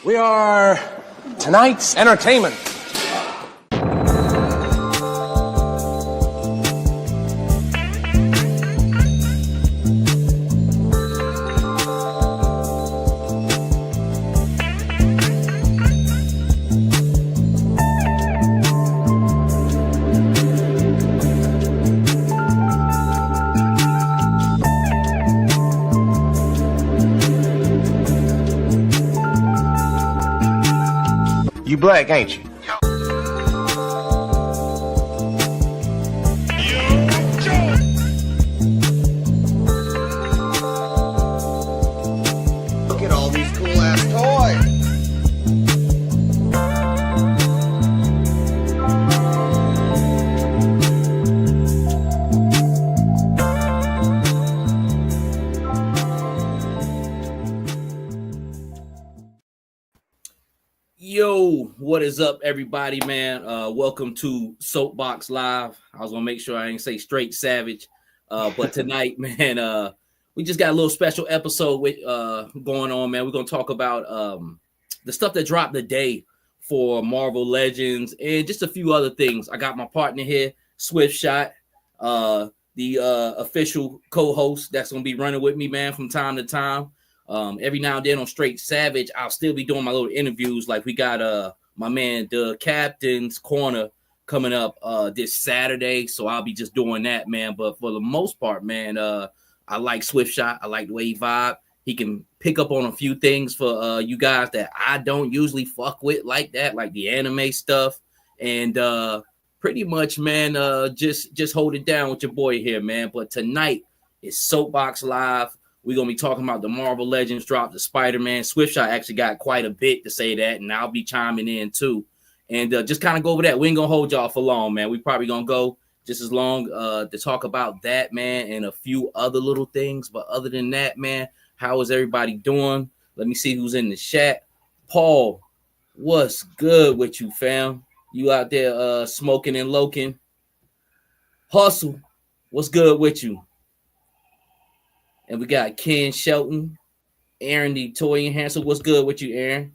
We are tonight's entertainment. You black, ain't you? Look at all these cool ass toys. Yo, what is up, everybody, man? Welcome to Soapbox Live. I was gonna make sure I didn't say straight savage, but tonight, man, we just got a little special episode with going on, man. We're gonna talk about the stuff that dropped today for Marvel Legends and just a few other things. I got my partner here, Swift Shot, the official co-host that's gonna be running with me, man, from time to time. Every now and then on Straight Savage, I'll still be doing my little interviews. Like we got my man, the Captain's Corner, coming up this Saturday. So I'll be just doing that, man. But for the most part, man, I like Swift Shot. I like the way he vibe. He can pick up on a few things for you guys that I don't usually fuck with like that, like the anime stuff. And pretty much, man, just hold it down with your boy here, man. But tonight is Soapbox Live. We're going to be talking about the Marvel Legends drop, the Spider-Man. Swiftshot actually got quite a bit to say that, and I'll be chiming in too. And just kind of go over that. We ain't going to hold y'all for long, man. We probably going to go just as long to talk about that, man, and a few other little things. But other than that, man, how is everybody doing? Let me see who's in the chat. Paul, what's good with you, fam? You out there smoking and loking? Hustle, what's good with you? And we got Ken Shelton, Aaron the Toy Enhancer. What's good with you, Aaron?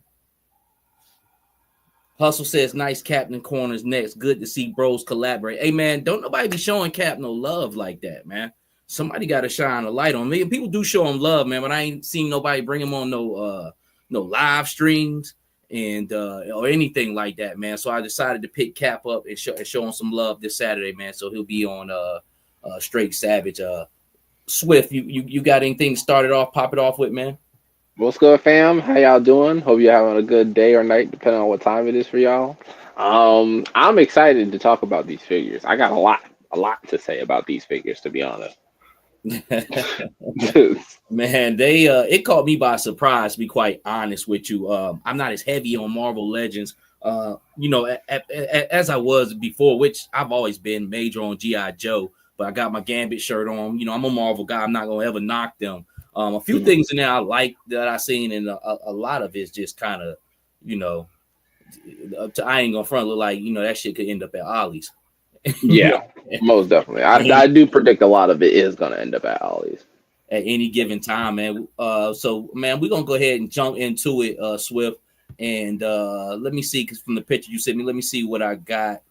Hustle says, nice Captain Corners next. Good to see bros collaborate. Hey, man, don't nobody be showing Cap no love like that, man. Somebody got to shine a light on me. People do show him love, man, but I ain't seen nobody bring him on no live streams and or anything like that, man. So I decided to pick Cap up and show him some love this Saturday, man. So he'll be on Straight Savage. Swift, you got anything started off, pop it off with, man? What's good, fam? How y'all doing? Hope you're having a good day or night, depending on what time it is for y'all. I'm excited to talk about these figures. I got a lot to say about these figures, to be honest. Man, they it caught me by surprise, to be quite honest with you. I'm not as heavy on Marvel Legends, as I was before, which I've always been major on G.I. Joe. But I got my Gambit shirt on. You know, I'm a Marvel guy. I'm not gonna ever knock them. A few things in there I like that I seen, and a lot of it's just kind of, I ain't gonna front look like that shit could end up at Ollie's. Yeah, most definitely. I do predict a lot of it is gonna end up at Ollie's at any given time, man. So man, we're gonna go ahead and jump into it, Swift. And let me see, because from the picture you sent me, let me see what I got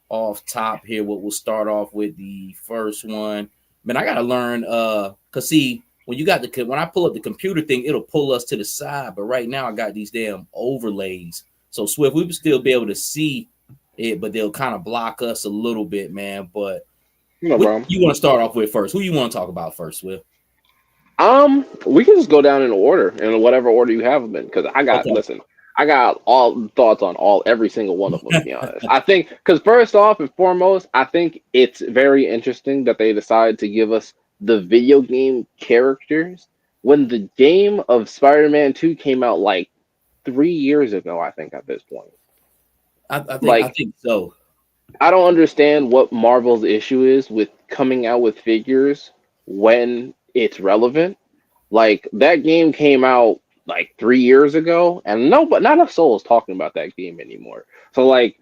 off top here. What we'll start off with the first one. Man, I gotta learn cause see, when I pull up the computer thing, it'll pull us to the side, but right now I got these damn overlays. So Swift, we would still be able to see it, but they'll kind of block us a little bit, man. But no problem. You want to start off with first? Who you want to talk about first, Swift? We can just go down in order, in whatever order you have them in, because I got all thoughts on every single one of them, to be honest. I think, because first off and foremost, I think it's very interesting that they decided to give us the video game characters when the game of Spider-Man 2 came out like 3 years ago, I think, at this point. I think so. I don't understand what Marvel's issue is with coming out with figures when it's relevant. Like, that game came out like 3 years ago, and not a soul is talking about that game anymore. So like,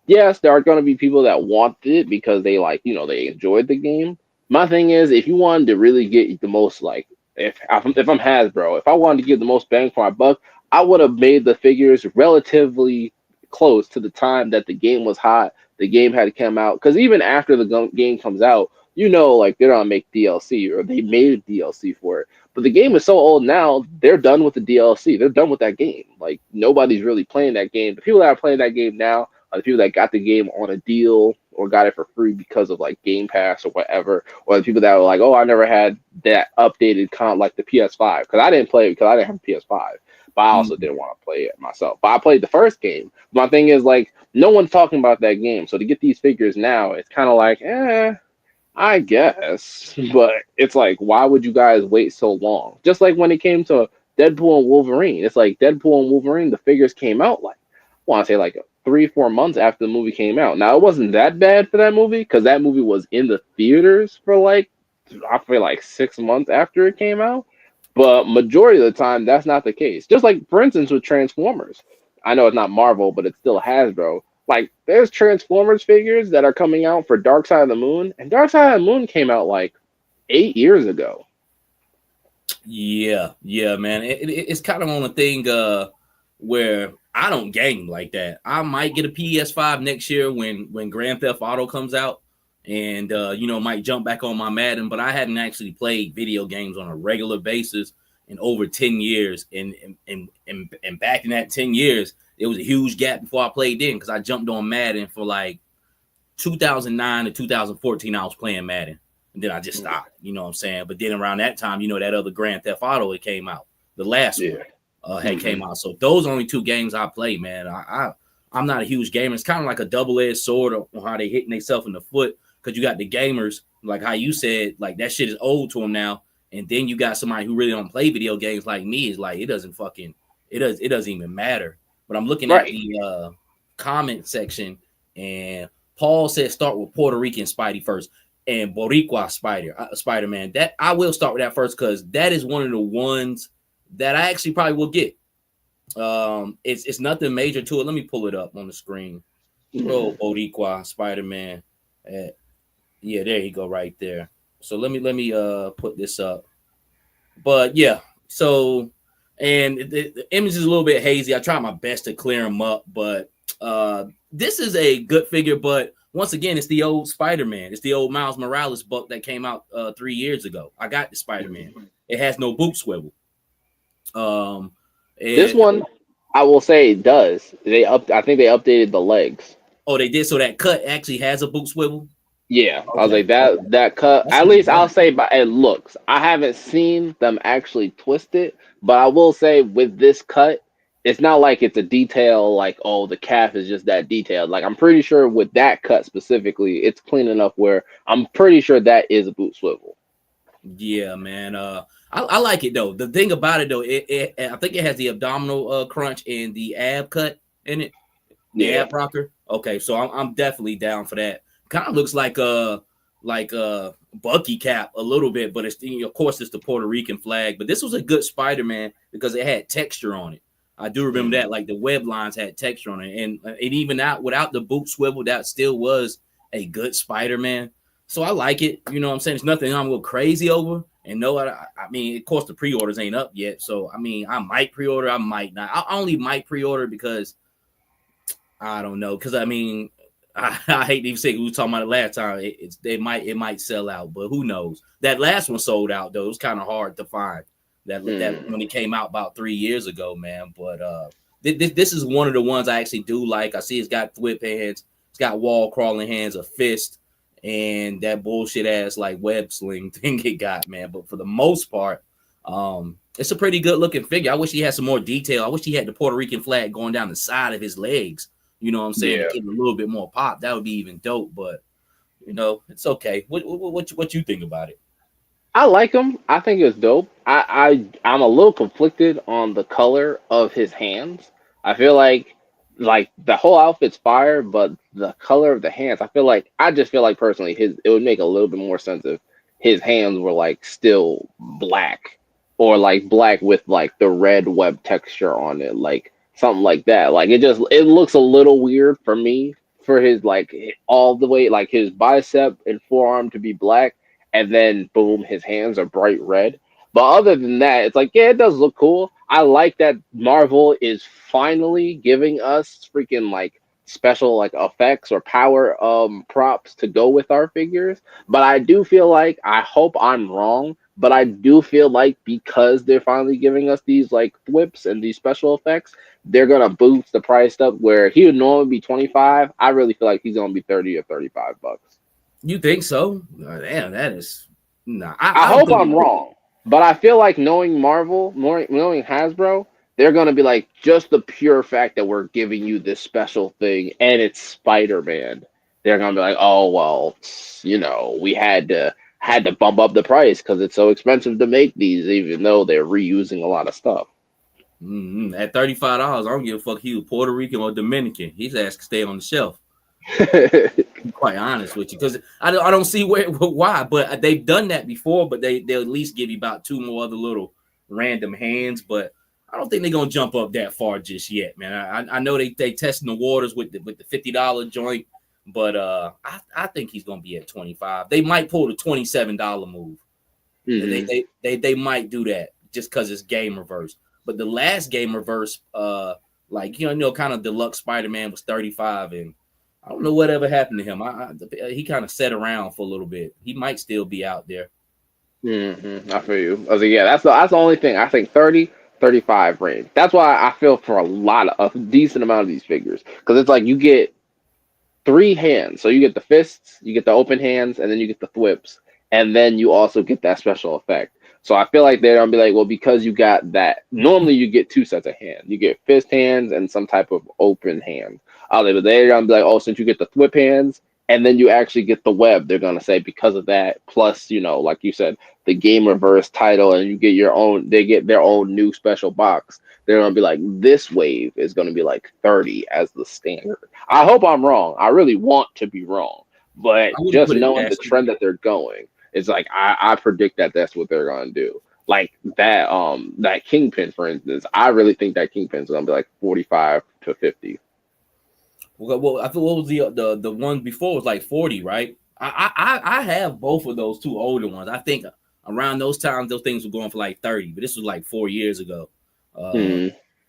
yes, there are going to be people that want it because they they enjoyed the game. My thing is, if you wanted to really get the most, like, if I'm Hasbro, if I wanted to give the most bang for my buck, I would have made the figures relatively close to the time that the game was hot. The game had come out because even after the game comes out, like they're gonna make DLC or they made DLC for it. But the game is so old now, they're done with the DLC. They're done with that game. Like nobody's really playing that game. The people that are playing that game now are the people that got the game on a deal or got it for free because of like Game Pass or whatever, or the people that were like, oh, I never had that updated like the PS5 because I didn't play it because I didn't have a PS5. But I also didn't want to play it myself. But I played the first game. My thing is like no one's talking about that game. So to get these figures now, it's kind of like, I guess. But it's like, why would you guys wait so long? Just like when it came to Deadpool and Wolverine. It's like Deadpool and Wolverine, the figures came out like, I want to say like 3-4 months after the movie came out. Now, it wasn't that bad for that movie because that movie was in the theaters for like, I feel like 6 months after it came out. But majority of the time, that's not the case. Just like, for instance, with Transformers. I know it's not Marvel, but it's still Hasbro. Like, there's Transformers figures that are coming out for Dark Side of the Moon, and Dark Side of the Moon came out like 8 years ago. Yeah, man. It's kind of on a thing where I don't game like that. I might get a PS5 next year when Grand Theft Auto comes out, and might jump back on my Madden. But I hadn't actually played video games on a regular basis in over 10 years, and back in that 10 years, it was a huge gap before I played then because I jumped on Madden for like 2009 to 2014. I was playing Madden, and then I just stopped. You know what I'm saying? But then around that time, that other Grand Theft Auto it came out, the last one had came out. So those are only 2 games I play, man. I'm not a huge gamer. It's kind of like a double-edged sword on how they hitting themselves in the foot because you got the gamers, like how you said, like that shit is old to them now. And then you got somebody who really don't play video games like me. Is like it doesn't even matter. But I'm looking at the comment section, and Paul said start with Puerto Rican Spidey first and Boricua Spider-Man. That I will start with that first because that is one of the ones that I actually probably will get. It's nothing major to it. Let me pull it up on the screen. Oh, Boricua Spider-Man. Yeah, there you go, right there. So let me put this up. But yeah, so and the image is a little bit hazy. I try my best to clear them up, but this is a good figure. But once again, it's the old Spider-Man. It's the old Miles Morales book that came out 3 years ago. I got the Spider-Man. It has no boot swivel. This one, I will say, does. I think they updated the legs. Oh, they did. So that cut actually has a boot swivel. Yeah, okay. I was like that cut. That's at least I'll say by it looks. I haven't seen them actually twist it, but I will say with this cut, it's not like it's a detail like the calf is just that detailed. Like I'm pretty sure with that cut specifically, it's clean enough where I'm pretty sure that is a boot swivel. Yeah, man. I like it though. The thing about it though, I think it has the abdominal crunch and the ab cut in it. The ab rocker. Okay, so I'm definitely down for that. Kind of looks like a Bucky cap a little bit, but it's of course it's the Puerto Rican flag. But this was a good Spider-Man because it had texture on it. I do remember that, like the web lines had texture on it, and even out without the boot swivel, that still was a good Spider-Man. So I like it. You know what I'm saying? It's nothing I'm going crazy over. And no, I mean, of course the pre-orders ain't up yet. So I mean, I might pre-order, I might not. I only might pre-order because I don't know. Because I mean, I hate to even say we were talking about it last time. It might sell out, but who knows? That last one sold out though. It was kind of hard to find that when it came out about 3 years ago, man. But this is one of the ones I actually do like. I see it's got whip hands, it's got wall crawling hands, a fist, and that bullshit ass like web sling thing it got, man. But for the most part, it's a pretty good looking figure. I wish he had some more detail. I wish he had the Puerto Rican flag going down the side of his legs. You know what I'm saying? Yeah. Give a little bit more pop. That would be even dope. But it's okay. What you think about it? I like him. I think it's dope. I'm a little conflicted on the color of his hands. I feel like the whole outfit's fire, but the color of the hands, I just feel like personally it would make a little bit more sense if his hands were like still black or like black with like the red web texture on it, like something like that. Like it looks a little weird for me for his like all the way like his bicep and forearm to be black and then boom his hands are bright red. But other than that, it's like, yeah, it does look cool. I like that Marvel is finally giving us freaking like special like effects or power props to go with our figures. But I do feel like, I hope I'm wrong, but I do feel like because they're finally giving us these like whips and these special effects, they're gonna boost the price up where he would normally be 25. I really feel like he's gonna be 30 or 35 bucks. You think so? Damn, that is nah. I hope I'm wrong, but I feel like knowing Marvel, knowing Hasbro, they're gonna be like, just the pure fact that we're giving you this special thing and it's Spider-Man. They're gonna be like, oh well, we had to bump up the price because it's so expensive to make these, even though they're reusing a lot of stuff. At $35, I don't give a fuck. He was Puerto Rican or Dominican. He's asked to stay on the shelf. Quite honest with you, because I don't see why, but they've done that before. But they'll at least give you about 2 more other little random hands. But I don't think they're gonna jump up that far just yet, man. I know they testing the waters with the $50 joint, but I think he's gonna be at 25. They might pull the $27 move. Mm-hmm. They might do that just because it's game reverse. But the last game reverse, kind of deluxe Spider-Man was 35, and I don't know whatever happened to him. He kind of sat around for a little bit. He might still be out there. Mm-hmm. I feel you. I was like, yeah, that's the only thing. I think 30, 35 range. That's why I feel for a decent amount of these figures, because it's like you get 3 hands. So you get the fists, you get the open hands, and then you get the thwips, and then you also get that special effect. So I feel like they're gonna be like, well, because you got that. Normally you get 2 sets of hands. You get fist hands and some type of open hand. But they're gonna be like, oh, since you get the thwip hands and then you actually get the web, they're gonna say because of that, plus, like you said, the game reverse title, and you get they get their own new special box. They're gonna be like, this wave is gonna be like 30 as the standard. I hope I'm wrong. I really want to be wrong, but just knowing the trend that they're going, it's like I predict that that's what they're gonna do. Like that Kingpin, for instance, I really think that Kingpin's gonna be like 45 to 50. Well, I thought what was the one before was like 40, right? I have both of those 2 older ones. I think around those times those things were going for like 30, but this was like 4 years ago.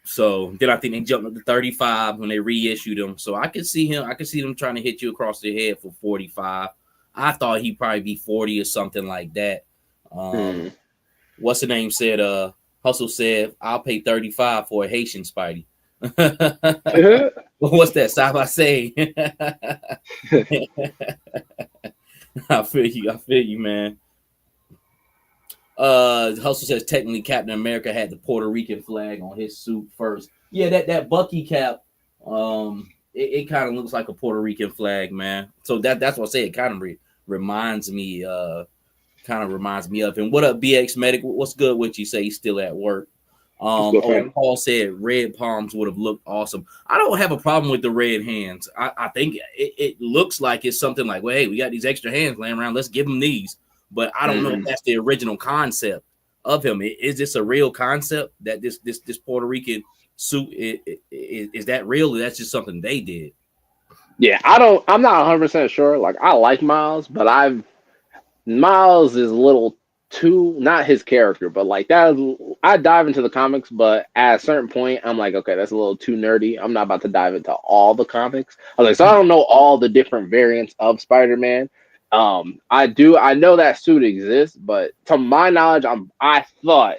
So then I think they jumped up to 35 when they reissued them. So I could see them trying to hit you across the head for 45. I thought he'd probably be 40 or something like that. What's the name said? Hustle said, I'll pay 35 for a Haitian Spidey. What's that? Stop, I say. I feel you, man. Hustle says technically Captain America had the Puerto Rican flag on his suit first. Yeah, that Bucky cap, it kind of looks like a Puerto Rican flag, man. So that's what I say. It kind of reminds me of him. What up, BX Medic? What's good with you? Say he's still at work. Paul said red palms would have looked awesome. I don't have a problem with the red hands. I think it looks like it's something like, well, hey, we got these extra hands laying around. Let's give them these. But I don't know if that's the original concept of him. Is this a real concept that this Puerto Rican suit is that real, or that's just something they did? Yeah, I'm not 100% sure. Like, I like Miles, but Miles is a little too, not his character, but like that. I dive into the comics, but at a certain point, I'm like, okay, that's a little too nerdy. I'm not about to dive into all the comics. I was like, so I don't know all the different variants of Spider-Man. I know that suit exists, but to my knowledge, I thought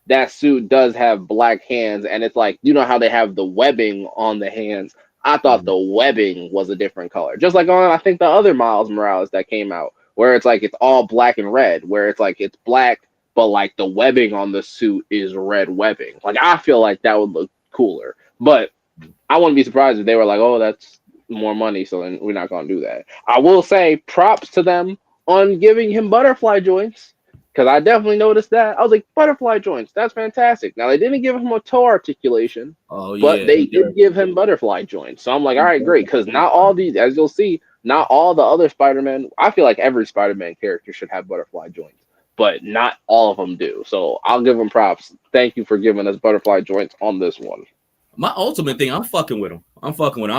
that suit does have black hands, and it's like, you know how they have the webbing on the hands. I thought the webbing was a different color, just like on I think the other Miles Morales that came out, where it's like it's all black and red, where it's like it's black, but like the webbing on the suit is red webbing. Like, I feel like that would look cooler, but I wouldn't be surprised if they were like, oh, that's more money, so then we're not gonna do that. I will say props to them on giving him butterfly joints, because I definitely noticed that. I was like, butterfly joints, that's fantastic. Now, they didn't give him a toe articulation, but they did give him butterfly joints. So I'm like, all right, great, because not all these, as you'll see, not all the other Spider-Man, I feel like every Spider-Man character should have butterfly joints, but not all of them do. So I'll give them props. Thank you for giving us butterfly joints on this one. My ultimate thing, I'm fucking with him. I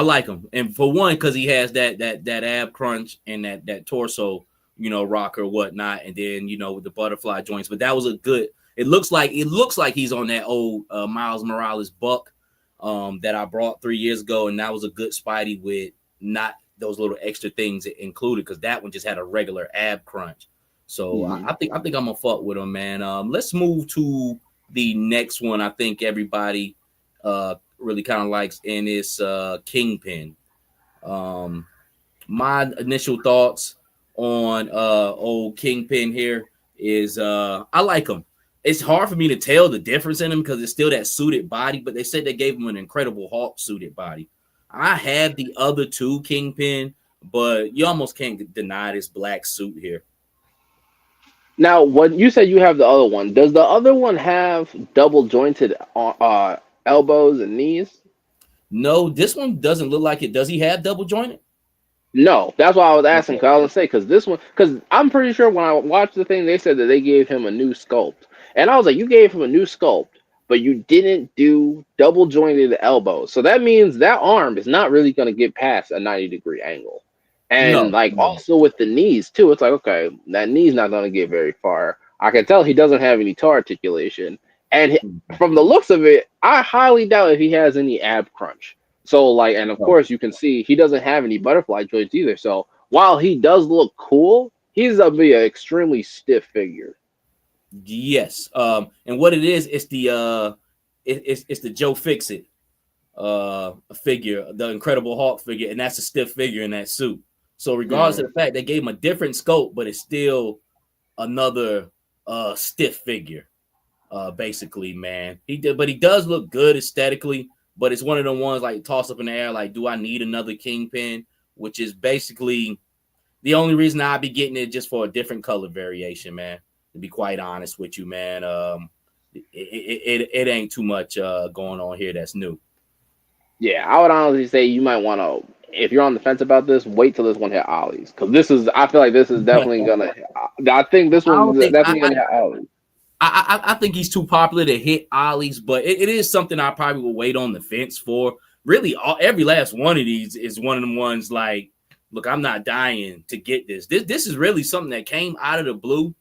like him. And for one, because he has that ab crunch and that torso, rock or whatnot. And then, with the butterfly joints. But that was a good, It looks like he's on that old Miles Morales buck that I brought 3 years ago, and that was a good Spidey with not those little extra things included, because that one just had a regular ab crunch. So I think I'm gonna fuck with him, man. Let's move to the next one. I think everybody really kind of likes, and it's Kingpin. My initial thoughts on old Kingpin here is I like him. It's hard for me to tell the difference in him because it's still that suited body, but they said they gave him an Incredible Hulk suited body. I have the other two Kingpin, but you almost can't deny this black suit here. Now, when you said you have the other one, does the other one have double jointed elbows and knees? No, this one doesn't look like it. Does he have double jointed? No, that's why I was asking. Cause I was gonna say, because this one, because I'm pretty sure when I watched the thing, they said that they gave him a new sculpt, and I was like, you gave him a new sculpt, but you didn't do double jointed elbows, so that means that arm is not really gonna get past a 90-degree angle, and also with the knees too, it's like, okay, that knee's not gonna get very far. I can tell he doesn't have any toe articulation, and from the looks of it, I highly doubt if he has any ab crunch. So, and of course, you can see he doesn't have any butterfly joints either. So, while he does look cool, he's gonna be an extremely stiff figure. Yes. And what it is, it's the it's the Joe Fixit figure, the Incredible Hulk figure, and that's a stiff figure in that suit. So, regardless of the fact they gave him a different scope, but it's still another stiff figure. Basically, man, he does look good aesthetically. But it's one of the ones like toss up in the air, like, do I need another Kingpin? Which is basically the only reason I'd be getting it, just for a different color variation, man. To be quite honest with you, man, it ain't too much going on here that's new. Yeah, I would honestly say you might want to, if you're on the fence about this, wait till this one hit Ollie's, because I feel like this is definitely gonna. I think this one is definitely gonna hit Ollie's. I think he's too popular to hit Ollie's, but it is something I probably will wait on the fence for. Really, every last one of these is one of them ones like, look, I'm not dying to get this. This is really something that came out of the blue.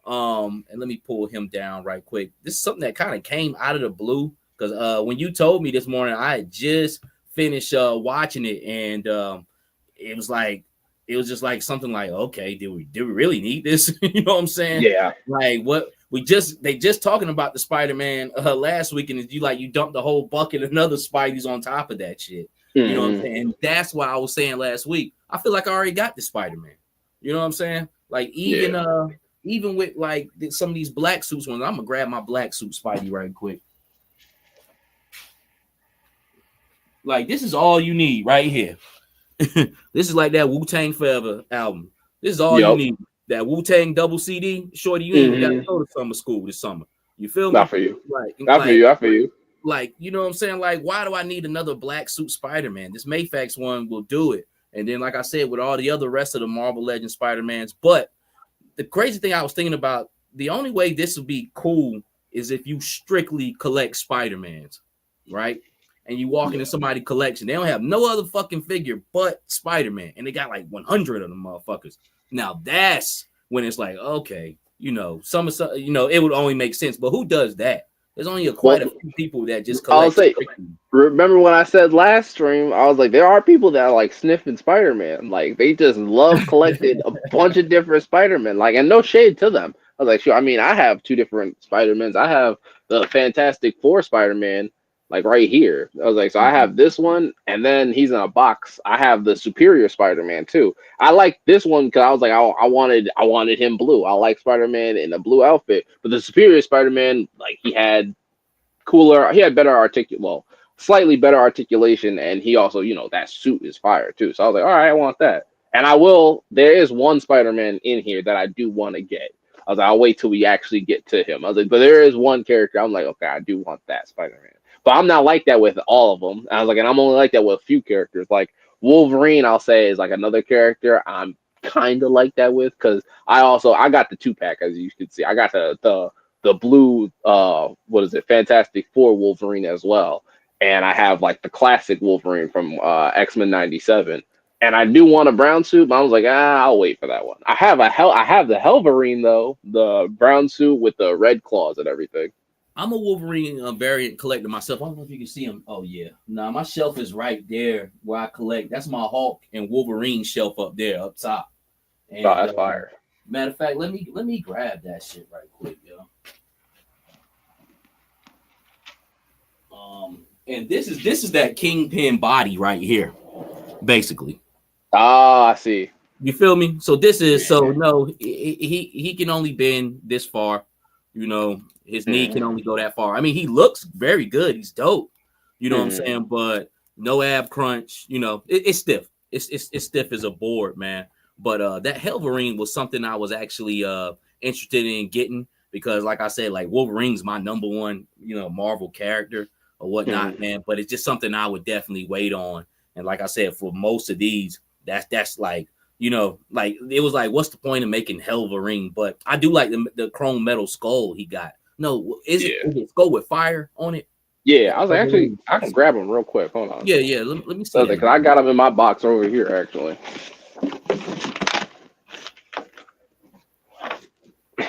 And let me pull him down right quick. This is something that kind of came out of the blue because when you told me this morning, I had just finished watching it, and it was just like something like, okay, did we really need this? You know what I'm saying? Yeah. Like what? They just talking about the Spider-Man last week, and you dumped the whole bucket of another Spideys on top of that shit. You know what I'm saying? And that's why I was saying last week, I feel like I already got the Spider-Man. You know what I'm saying? Like even with like some of these black suits ones, I'm gonna grab my black suit Spidey right quick. Like this is all you need right here. This is like that Wu-Tang Forever album. This is all you need. That Wu-Tang double CD, shorty, you ain't got to go to summer school this summer. You feel me? Not for you. I feel you. Like, you know what I'm saying? Like, why do I need another black suit Spider-Man? This Mayfax one will do it. And then, like I said, with all the other rest of the Marvel Legends Spider-Mans. But the crazy thing I was thinking about, the only way this would be cool is if you strictly collect Spider-Mans, right? And you walk into somebody's collection. They don't have no other fucking figure but Spider-Man. And they got like 100 of them motherfuckers. Now that's when it's like, okay, it would only make sense. But who does that? There's only quite a few people that just collect. I'll say, remember when I said last stream, I was like, there are people that are like sniffing Spider-Man. Like they just love collecting a bunch of different Spider-Man. Like, and no shade to them. I was like, sure. I mean, I have 2 different Spider-Mans. I have the Fantastic Four Spider-Man, like right here. I was like, so I have this one, and then he's in a box. I have the Superior Spider-Man too. I like this one because I was like, I wanted him blue. I like Spider-Man in a blue outfit, but the Superior Spider-Man, like he had slightly better articulation, and he also, that suit is fire too. So I was like, all right, I want that, and there is one Spider-Man in here that I do want to get. I was like, I'll wait till we actually get to him. I was like, but there is one character I'm like, okay, I do want that Spider-Man. But I'm not like that with all of them. I was like, and I'm only like that with a few characters. Like Wolverine, I'll say, is like another character I'm kind of like that with, because I got the 2-pack, as you can see. I got the blue Fantastic Four Wolverine as well, and I have like the classic Wolverine from X-Men '97. And I do want a brown suit, but I was like, I'll wait for that one. I have the Helverine though, the brown suit with the red claws and everything. I'm a Wolverine variant collector myself. I don't know if you can see him. Oh yeah, nah, my shelf is right there where I collect. That's my Hulk and Wolverine shelf up there, up top. And, Oh, that's fire. Matter of fact, let me grab that shit right quick, yo. And this is that Kingpin body right here, basically. Ah, I see. You feel me? So this is no, he can only bend this far, you know. His knee can only go that far. I mean, he looks very good. He's dope. You know what I'm saying? But no ab crunch. You know, it's stiff. It's stiff as a board, man. But that Helverine was something I was actually interested in getting because, like I said, like Wolverine's my number one, you know, Marvel character or whatnot, man. But it's just something I would definitely wait on. And like I said, for most of these, that's like, you know, like it was like, what's the point of making Helverine? But I do like the chrome metal skull he got. No, is it skull with fire on it? Yeah, I was like, actually, I can grab them real quick. Hold on. Yeah. Let me see. Because I got them in my box over here, actually.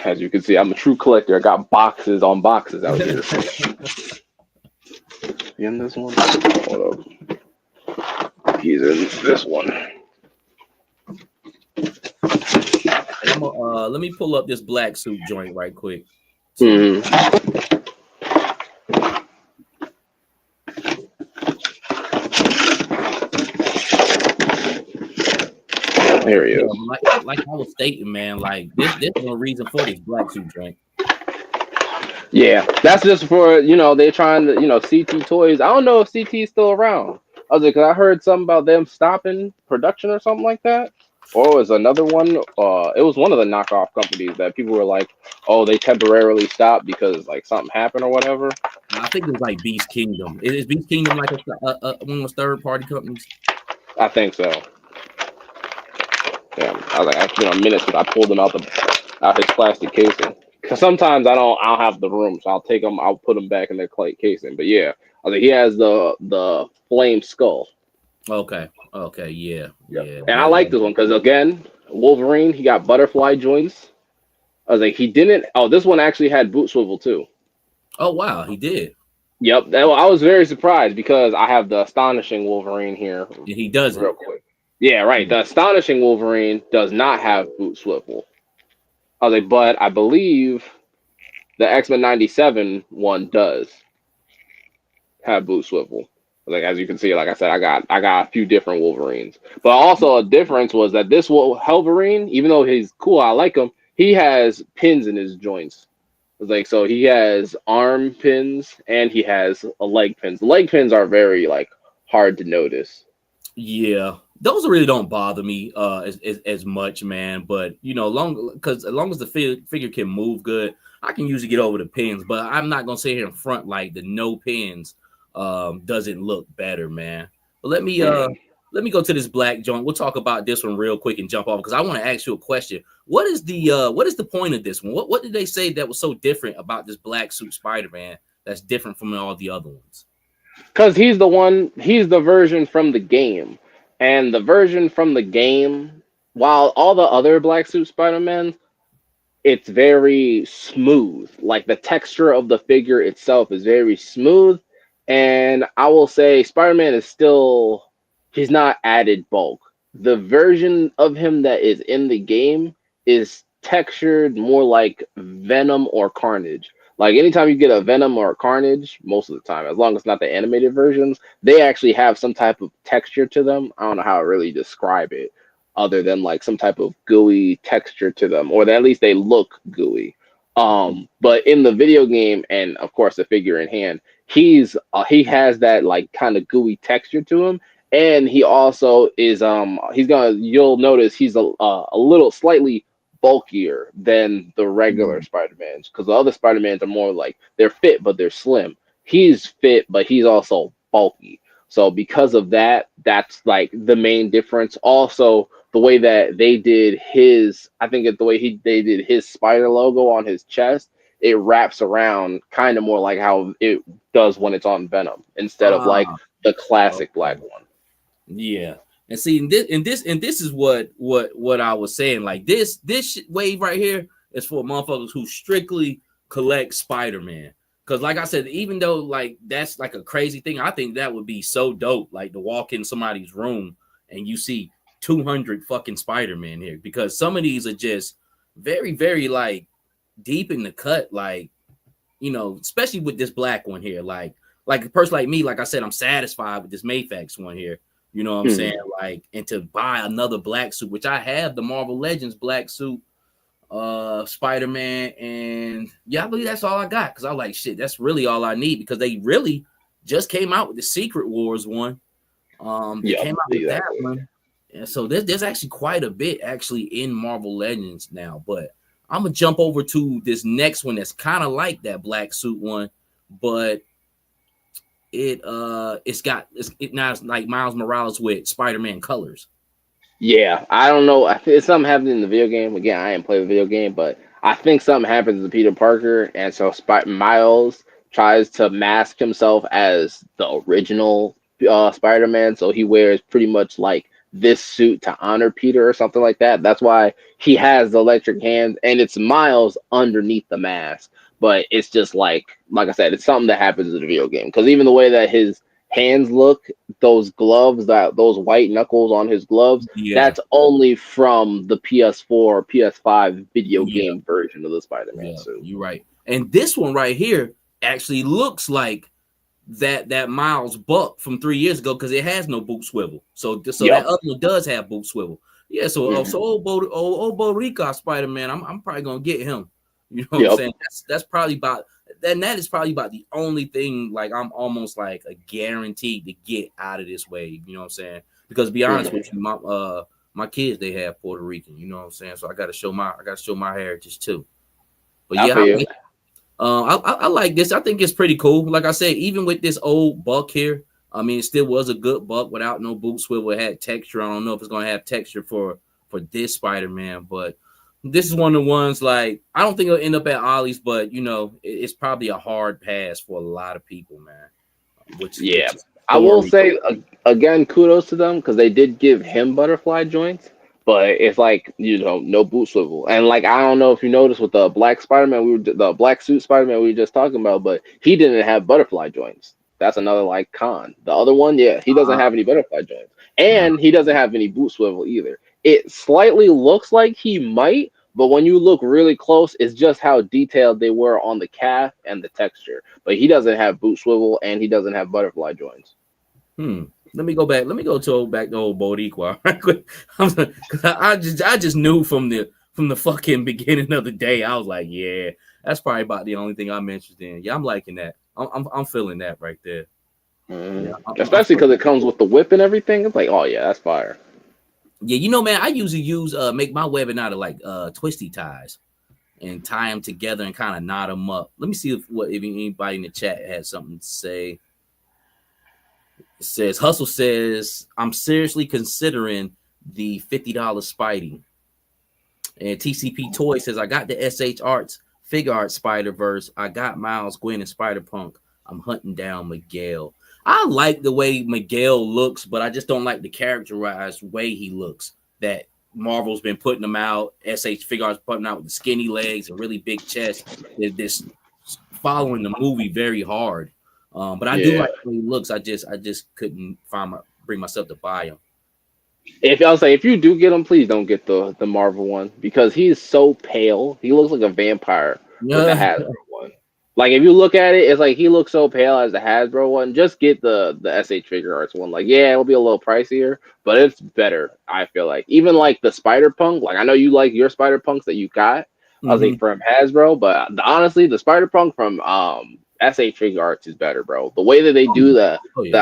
As you can see, I'm a true collector. I got boxes on boxes out here. In this one? Hold up. He's in this one. Let me pull up this black suit joint right quick. Here he is. Like I was stating, man, like there's no reason for this black suit joint. Yeah, that's just for, you know, they're trying to, you know, CT Toys. I don't know if CT is still around. I was like, 'cause I heard something about them stopping production or something like that. Or it was another one. It was one of the knockoff companies that people were like, oh, they temporarily stopped because like something happened or whatever. I think it was like Beast Kingdom. Is Beast Kingdom like one of those third party companies? I think so. Yeah, I was like, you know, minutes, but I pulled them out his plastic casing. Because sometimes I'll have the room, so I'll take them, I'll put them back in their clay casing. But yeah, I was like, he has the flame skull. Okay, yeah. And I like this one because again, Wolverine, he got butterfly joints. I was like, he didn't. Oh, this one actually had boot swivel too. Oh wow, he did. Yep, I was very surprised because I have the astonishing Wolverine here. And he does real quick. Yeah, right. The astonishing Wolverine does not have boot swivel. I was like, but I believe the X-Men 97 one does have boot swivel. Like as you can see, like I said, I got a few different Wolverines. But also a difference was that this Wolverine, even though he's cool, I like him, he has pins in his joints. It's like, so he has arm pins and he has leg pins. Leg pins are very like hard to notice. Yeah, those really don't bother me as much, man. But you know, as long as the figure can move good, I can usually get over the pins. But I'm not gonna sit here in front like the no pins doesn't look better, man. But let me go to this black joint. We'll talk about this one real quick and jump off because I want to ask you a question. What is the point of this one? What did they say that was so different about this black suit Spider-Man that's different from all the other ones? Because he's the version from the game. And the version from the game, while all the other black suit Spider-Man, it's very smooth. Like the texture of the figure itself is very smooth. And I will say Spider-Man is still, he's not added bulk. The version of him that is in the game is textured more like Venom or Carnage. Like anytime you get a Venom or a Carnage, most of the time, as long as it's not the animated versions, they actually have some type of texture to them. I don't know how to really describe it other than like some type of gooey texture to them, or at least they look gooey. But in the video game, and of course the figure in hand, he has that like kind of gooey texture to him, and he also is you'll notice he's a little slightly bulkier than the regular Spider-Mans, because the other Spider-Mans are more like they're fit but they're slim. He's fit but he's also bulky. So because of that, that's like the main difference. Also, the way that they did his, I think it's the way they did his spider logo on his chest, it wraps around kind of more like how it does when it's on Venom instead of like the classic black one. Yeah. And see, and this is what I was saying. Like this wave right here is for motherfuckers who strictly collect Spider-Man. Because like I said, even though like that's like a crazy thing, I think that would be so dope. Like to walk in somebody's room and you see 200 fucking Spider-Man here. Because some of these are just very, very like deep in the cut. Like, you know, especially with this black one here. Like a person like me, like I said, I'm satisfied with this Mayfax one here. You know what I'm saying? Like, and to buy another black suit, which I have the Marvel Legends black suit, Spider-Man, and yeah, I believe that's all I got. Cause I was like, shit, that's really all I need, because they really just came out with the Secret Wars one. They came out with that one. And so there's actually quite a bit actually in Marvel Legends now. But I'm gonna jump over to this next one that's kind of like that black suit one, but it's now it's like Miles Morales with Spider-Man colors. Yeah, I don't know. I think something happened in the video game. Again, I didn't play the video game, but I think something happens to Peter Parker, and so Miles tries to mask himself as the original Spider-Man. So he wears pretty much like this suit to honor Peter or something like that. That's why he has the electric hands, and it's Miles underneath the mask. But it's just like I said, it's something that happens in the video game. Because even the way that his hands look, those gloves, those white knuckles on his gloves, that's only from the PS4, PS5 video game version of the Spider-Man suit. You're right. And this one right here actually looks like that Miles Buck from 3 years ago, because it has no boot swivel. So that other one does have boot swivel. Yeah, so old Borica Spider-Man, I'm probably gonna get him. You know what I'm saying? That's probably about, and that is probably about the only thing like I'm almost like a guaranteed to get out of this wave. You know what I'm saying? Because to be honest with you, my kids, they have Puerto Rican. You know what I'm saying? So I gotta show my heritage too. But yeah, I like this. I think it's pretty cool. Like I said, even with this old Buck here, I mean, it still was a good Buck without no boot swivel. It had texture. I don't know if it's gonna have texture for this Spider-Man, but this is one of the ones, like, I don't think it'll end up at Ollie's, but you know, it's probably a hard pass for a lot of people, man. I will say again, kudos to them, because they did give him butterfly joints, but it's like, you know, no boot swivel. And like, I don't know if you noticed with the black Spider-Man, the black suit Spider-Man we were just talking about, but he didn't have butterfly joints. That's another like con. The other one, he doesn't have any butterfly joints, and he doesn't have any boot swivel either. It slightly looks like he might, but when you look really close, it's just how detailed they were on the calf and the texture. But he doesn't have boot swivel, and he doesn't have butterfly joints. Let me go back. Let me go to back to old Boricua right quick. I just knew from the fucking beginning of the day. I was like, yeah, that's probably about the only thing I'm interested in. Yeah, I'm liking that. I'm feeling that right there. Especially because it comes with the whip and everything. It's like, oh yeah, that's fire. Yeah, you know, man, I usually make my webbing out of like twisty ties and tie them together and kind of knot them up. Let me see if anybody in the chat has something to say. It says Hustle says, I'm seriously considering the $50 Spidey. And TCP Toy says, I got the SH Arts Figure Art Spider-Verse. I got Miles, Gwen, and Spider-Punk. I'm hunting down Miguel. I like the way Miguel looks, but I just don't like the characterized way he looks that Marvel's been putting him out. SH Figure Arts putting out with the skinny legs and really big chest. They're just following the movie very hard. But I do like the way he looks. I just couldn't bring myself to buy him. If you do get him, please don't get the Marvel one, because he's so pale. He looks like a vampire with the HASBRO one. Like, if you look at it, it's like he looks so pale as the HASBRO one. Just get the SH Figure Arts one. Like, yeah, it'll be a little pricier, but it's better, I feel like. Even like the Spider-Punk, like, I know you like your Spider-Punks that you got, I was like, from HASBRro, but honestly, the Spider-Punk from SH Figure Arts is better, bro. The way that they do the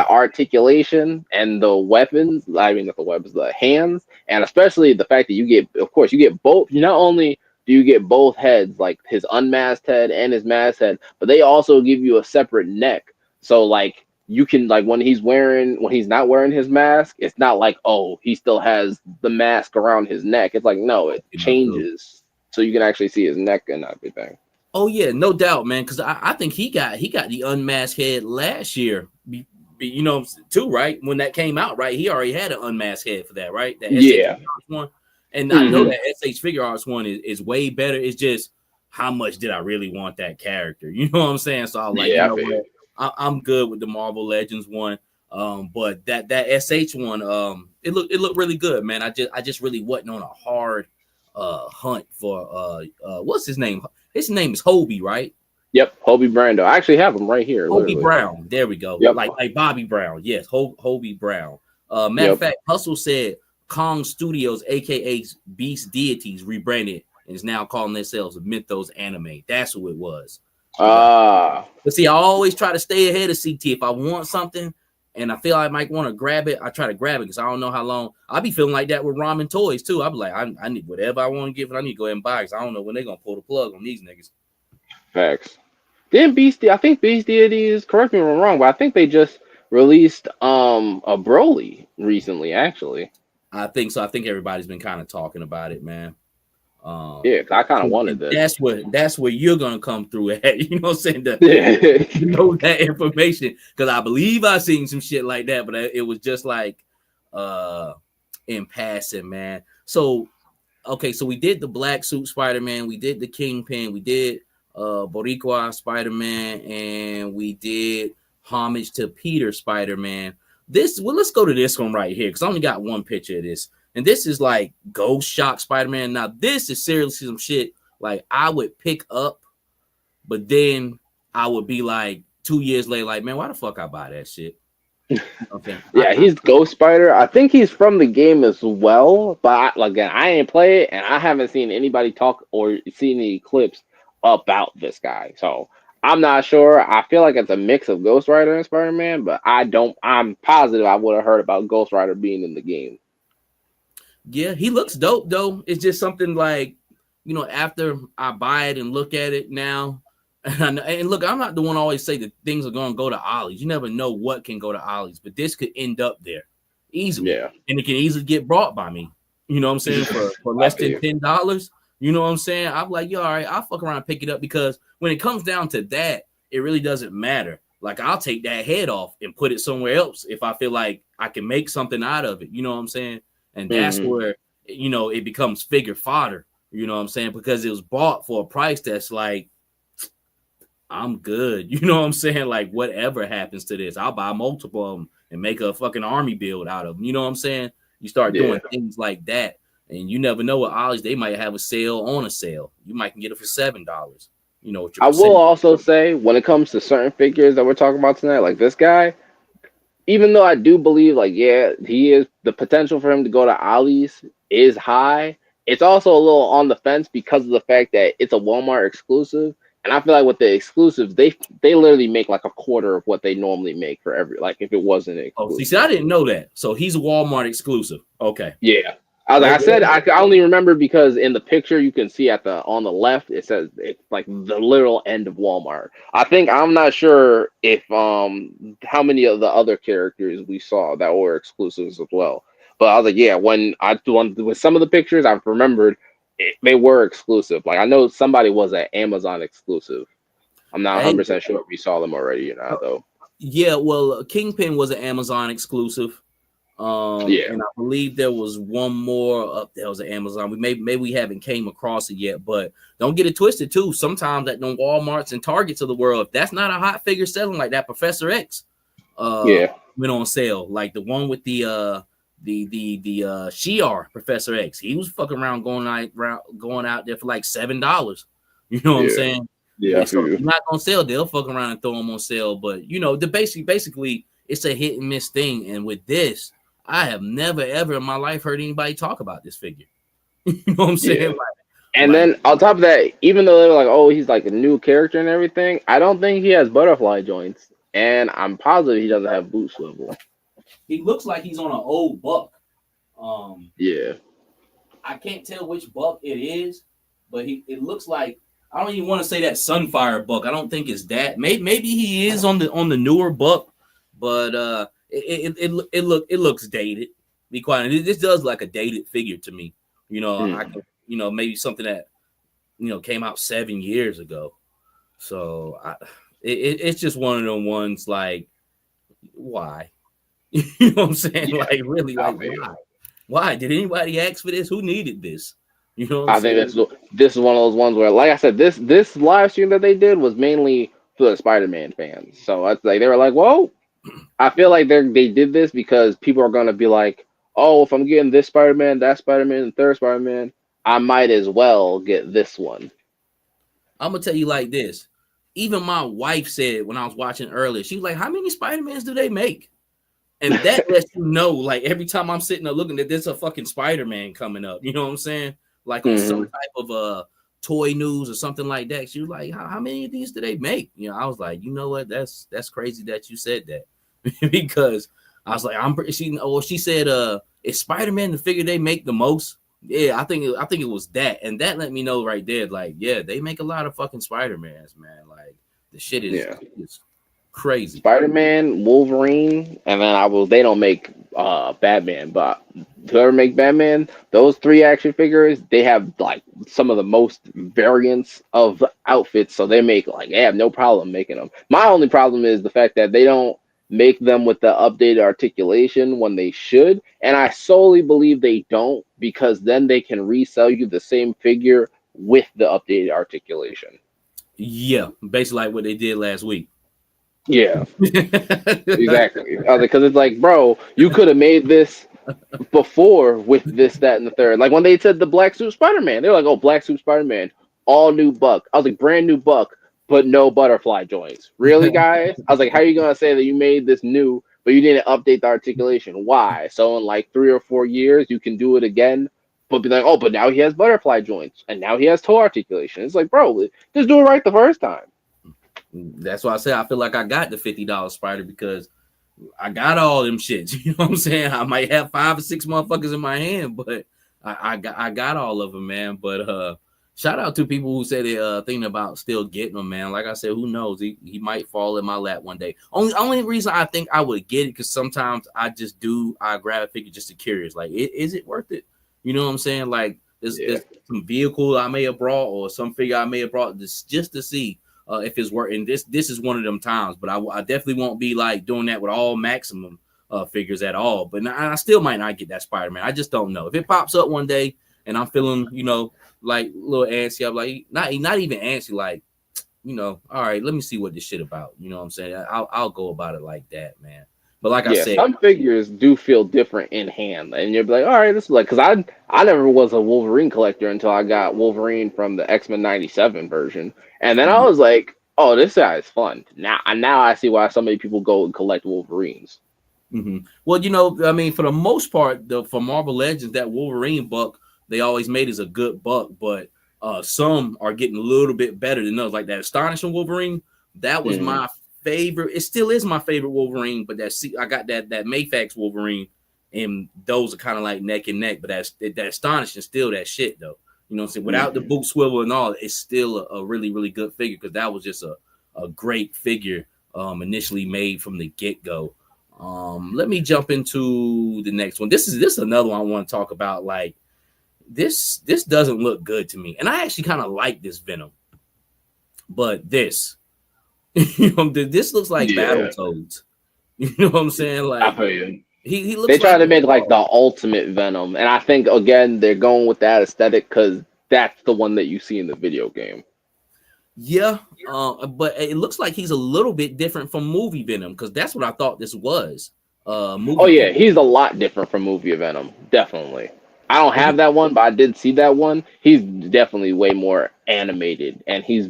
articulation and the weapons, I mean, not the weapons, the hands, and especially the fact that you get both. Not only do you get both heads, like his unmasked head and his masked head, but they also give you a separate neck. So like you can, like, when he's not wearing his mask, it's not like, oh, he still has the mask around his neck. It's like, no, it changes so you can actually see his neck and everything. Oh yeah, no doubt, man. Because I think he got the unmasked head last year you know, too, right? When that came out, right? He already had an unmasked head for that, right? That Yeah. SH one. And I know that SH Figure Arts one is way better. It's just how much did I really want that character? You know what I'm saying? So I was like, you know what? I'm good with the Marvel Legends one. But that SH one, it looked really good, man. I just really wasn't on a hard hunt for what's his name? His name is Hobie, right? Yep, Hobie Brando. I actually have him right here. Hobie Literally. Brown. There we go. Yep. Like Bobby Brown. Yes, Hobie Brown. Matter of fact, Hustle said Kong Studios, aka Beast Deities, rebranded and is now calling themselves Mythos Anime. That's who it was. But see, I always try to stay ahead of CT. If I want something and I feel I might want to grab it, I try to grab it because I don't know how long. I'll be feeling like that with ramen toys too. I'll be like, I need whatever I want to give it. I need to go ahead and buy it because I don't know when they're gonna pull the plug on these niggas. Facts. Then I think Beast Deities, correct me if I'm wrong, but I think they just released a Broly recently, actually. I think so. I think everybody's been kind of talking about it, man. Yeah, I kind of wanted this. That's where you're gonna come through at. You know what I'm saying? You know that information because I believe I seen some shit like that, but it was just like in passing, man. So okay, so we did the black suit Spider-Man, we did the Kingpin, we did Boricua Spider-Man, and we did homage to Peter Spider-Man. Let's go to this one right here because I only got one picture of this. And this is like Ghost Shock Spider-Man. Now, this is seriously some shit like I would pick up, but then I would be like 2 years later, like, man, why the fuck I buy that shit? Okay. Yeah, he's Ghost Spider. I think he's from the game as well, but again, I ain't play it, and I haven't seen anybody talk or seen any clips about this guy. So I'm not sure. I feel like it's a mix of Ghost Rider and Spider-Man, but I'm positive I would have heard about Ghost Rider being in the game. Yeah, he looks dope though. It's just something like, you know, after I buy it and look at it now, and look, I'm not the one to always say that things are going to go to Ollie's. You never know what can go to Ollie's, but this could end up there easily. Yeah, and it can easily get brought by me. You know what I'm saying? For less than $10. You know what I'm saying? I'm like, yo, all right, I'll fuck around and pick it up because when it comes down to that, it really doesn't matter. Like I'll take that head off and put it somewhere else if I feel like I can make something out of it. You know what I'm saying? And that's where, you know, it becomes figure fodder, you know what I'm saying? Because it was bought for a price that's like, I'm good. You know what I'm saying? Like, whatever happens to this, I'll buy multiple of them and make a fucking army build out of them. You know what I'm saying? You start doing things like that. And you never know what Ollie's, they might have a sale on a sale. You might can get it for $7. You know what I will also say when it comes to certain figures that we're talking about tonight, like this guy, even though I do believe, like, yeah, he is the potential for him to go to Ollie's is high. It's also a little on the fence because of the fact that it's a Walmart exclusive, and I feel like with the exclusives, they literally make like a quarter of what they normally make for every like if it wasn't exclusive. Oh, see, I didn't know that. So he's a Walmart exclusive. Okay. Yeah. I said I only remember because in the picture you can see on the left it says it's like the literal end of Walmart. I'm not sure if how many of the other characters we saw that were exclusives as well. But I was like, yeah, with some of the pictures I've remembered they were exclusive. Like I know somebody was an Amazon exclusive. I'm not 100% sure if we saw them already or not though. Yeah, well, Kingpin was an Amazon exclusive. And I believe there was one more up there was an Amazon. Maybe we haven't came across it yet, but don't get it twisted too. Sometimes at the Walmarts and Targets of the world, if that's not a hot figure selling like that, Professor X went on sale. Like the one with the Shi'ar Professor X. He was fucking around going out there for like $7. You know what I'm saying? Yeah, so if you're not gonna sell, they'll fuck around and throw them on sale. But you know, basically it's a hit and miss thing. And with this, I have never ever in my life heard anybody talk about this figure. You know what I'm saying? Yeah. Then on top of that, even though they were like, oh, he's like a new character and everything, I don't think he has butterfly joints. And I'm positive he doesn't have boot swivel. He looks like he's on an old buck. I can't tell which buck it is, but it looks like I don't even want to say that Sunfire buck. I don't think it's that. Maybe he is on the newer buck, but it looks dated. Be quiet. This does like a dated figure to me. You know, maybe something that came out 7 years ago. So it's just one of them ones like Why? You know what I'm saying? Yeah, like really, like why? Why did anybody ask for this? Who needed this? You know what I'm I think saying? this is one of those ones where, like I said, this live stream that they did was mainly for the Spider-Man fans. So it's like they were like, "Whoa!" I feel like they did this because people are gonna be like, "Oh, if I'm getting this Spider-Man, that Spider-Man, and third Spider-Man, I might as well get this one." I'm gonna tell you like this. Even my wife said when I was watching earlier, she was like, "How many Spider-Mans do they make?" And that lets you know, like every time I'm sitting there looking, that there's a fucking Spider-Man coming up. You know what I'm saying? Like on some type of toy news or something like that. She was like, how many of these do they make? You know, I was like, you know what? That's crazy that you said that. Because I was like, I'm pretty she said is Spider-Man the figure they make the most? Yeah, I think it was that. And that let me know right there, like, yeah, they make a lot of fucking Spider-Mans, man. Like the shit is crazy. Spider-Man, Wolverine, and then they don't make Batman, but whoever make Batman, those three action figures, they have like some of the most variants of outfits, so they have no problem making them. My only problem is the fact that they don't make them with the updated articulation when they should, and I solely believe they don't because then they can resell you the same figure with the updated articulation. Yeah, basically like what they did last week. Yeah. Exactly. Because it's like, bro, you could have made this before with this, that, and the third. Like when they said the Black Suit Spider-Man, they're like, oh, Black Suit Spider-Man, all new buck. I was like, brand new buck, but no butterfly joints. Really, guys? I was like, how are you gonna say that you made this new, but you didn't update the articulation? Why? So in like 3 or 4 years, you can do it again, but be like, oh, but now he has butterfly joints, and now he has toe articulation. It's like, bro, just do it right the first time. That's why I said I feel like I got the $50 spider because I got all them shits. You know what I'm saying? I might have 5 or 6 motherfuckers in my hand, but I got all of them, man. But shout out to people who say they thinking about still getting them, man. Like I said, who knows? He might fall in my lap one day. Only reason I think I would get it because sometimes I grab a figure just to curious. Like, is it worth it? You know what I'm saying? Like, there's some vehicle I may have brought or some figure I may have brought just to see. If it's working, this is one of them times, but I definitely won't be like doing that with all maximum figures at all. But I still might not get that Spider-Man. I just don't know if it pops up one day and I'm feeling, like a little antsy. I'm like not even antsy, like all right, let me see what this shit about. You know what I'm saying? I'll go about it like that, man. But like I said, some figures do feel different in hand, and you'll be like, all right, this is like, because I never was a Wolverine collector until I got Wolverine from the X-Men '97 version, and then I was like, oh, this guy is fun. Now I see why so many people go and collect Wolverines. Mm-hmm. Well, I mean, for the most part, for Marvel Legends, that Wolverine buck they always made is a good buck, but some are getting a little bit better than others. Like that Astonishing Wolverine, that was my favorite. It still is my favorite Wolverine, but I got that Mayfax Wolverine, and those are kind of like neck and neck. But that Astonishing still that shit though. You know what I'm saying? Without the boot swivel and all, it's still a really, really good figure because that was just a great figure initially made from the get-go. Let me jump into the next one. This is another one I want to talk about. Like this doesn't look good to me, and I actually kind of like this Venom, but this this looks like Battletoads. You know what I'm saying? Like I feel you. He looks. They try to make like the ultimate Venom, and I think again they're going with that aesthetic because that's the one that you see in the video game. Yeah, but it looks like he's a little bit different from movie Venom because that's what I thought this was. Venom. He's a lot different from movie Venom, definitely. I don't have that one, but I did see that one. He's definitely way more animated, and he's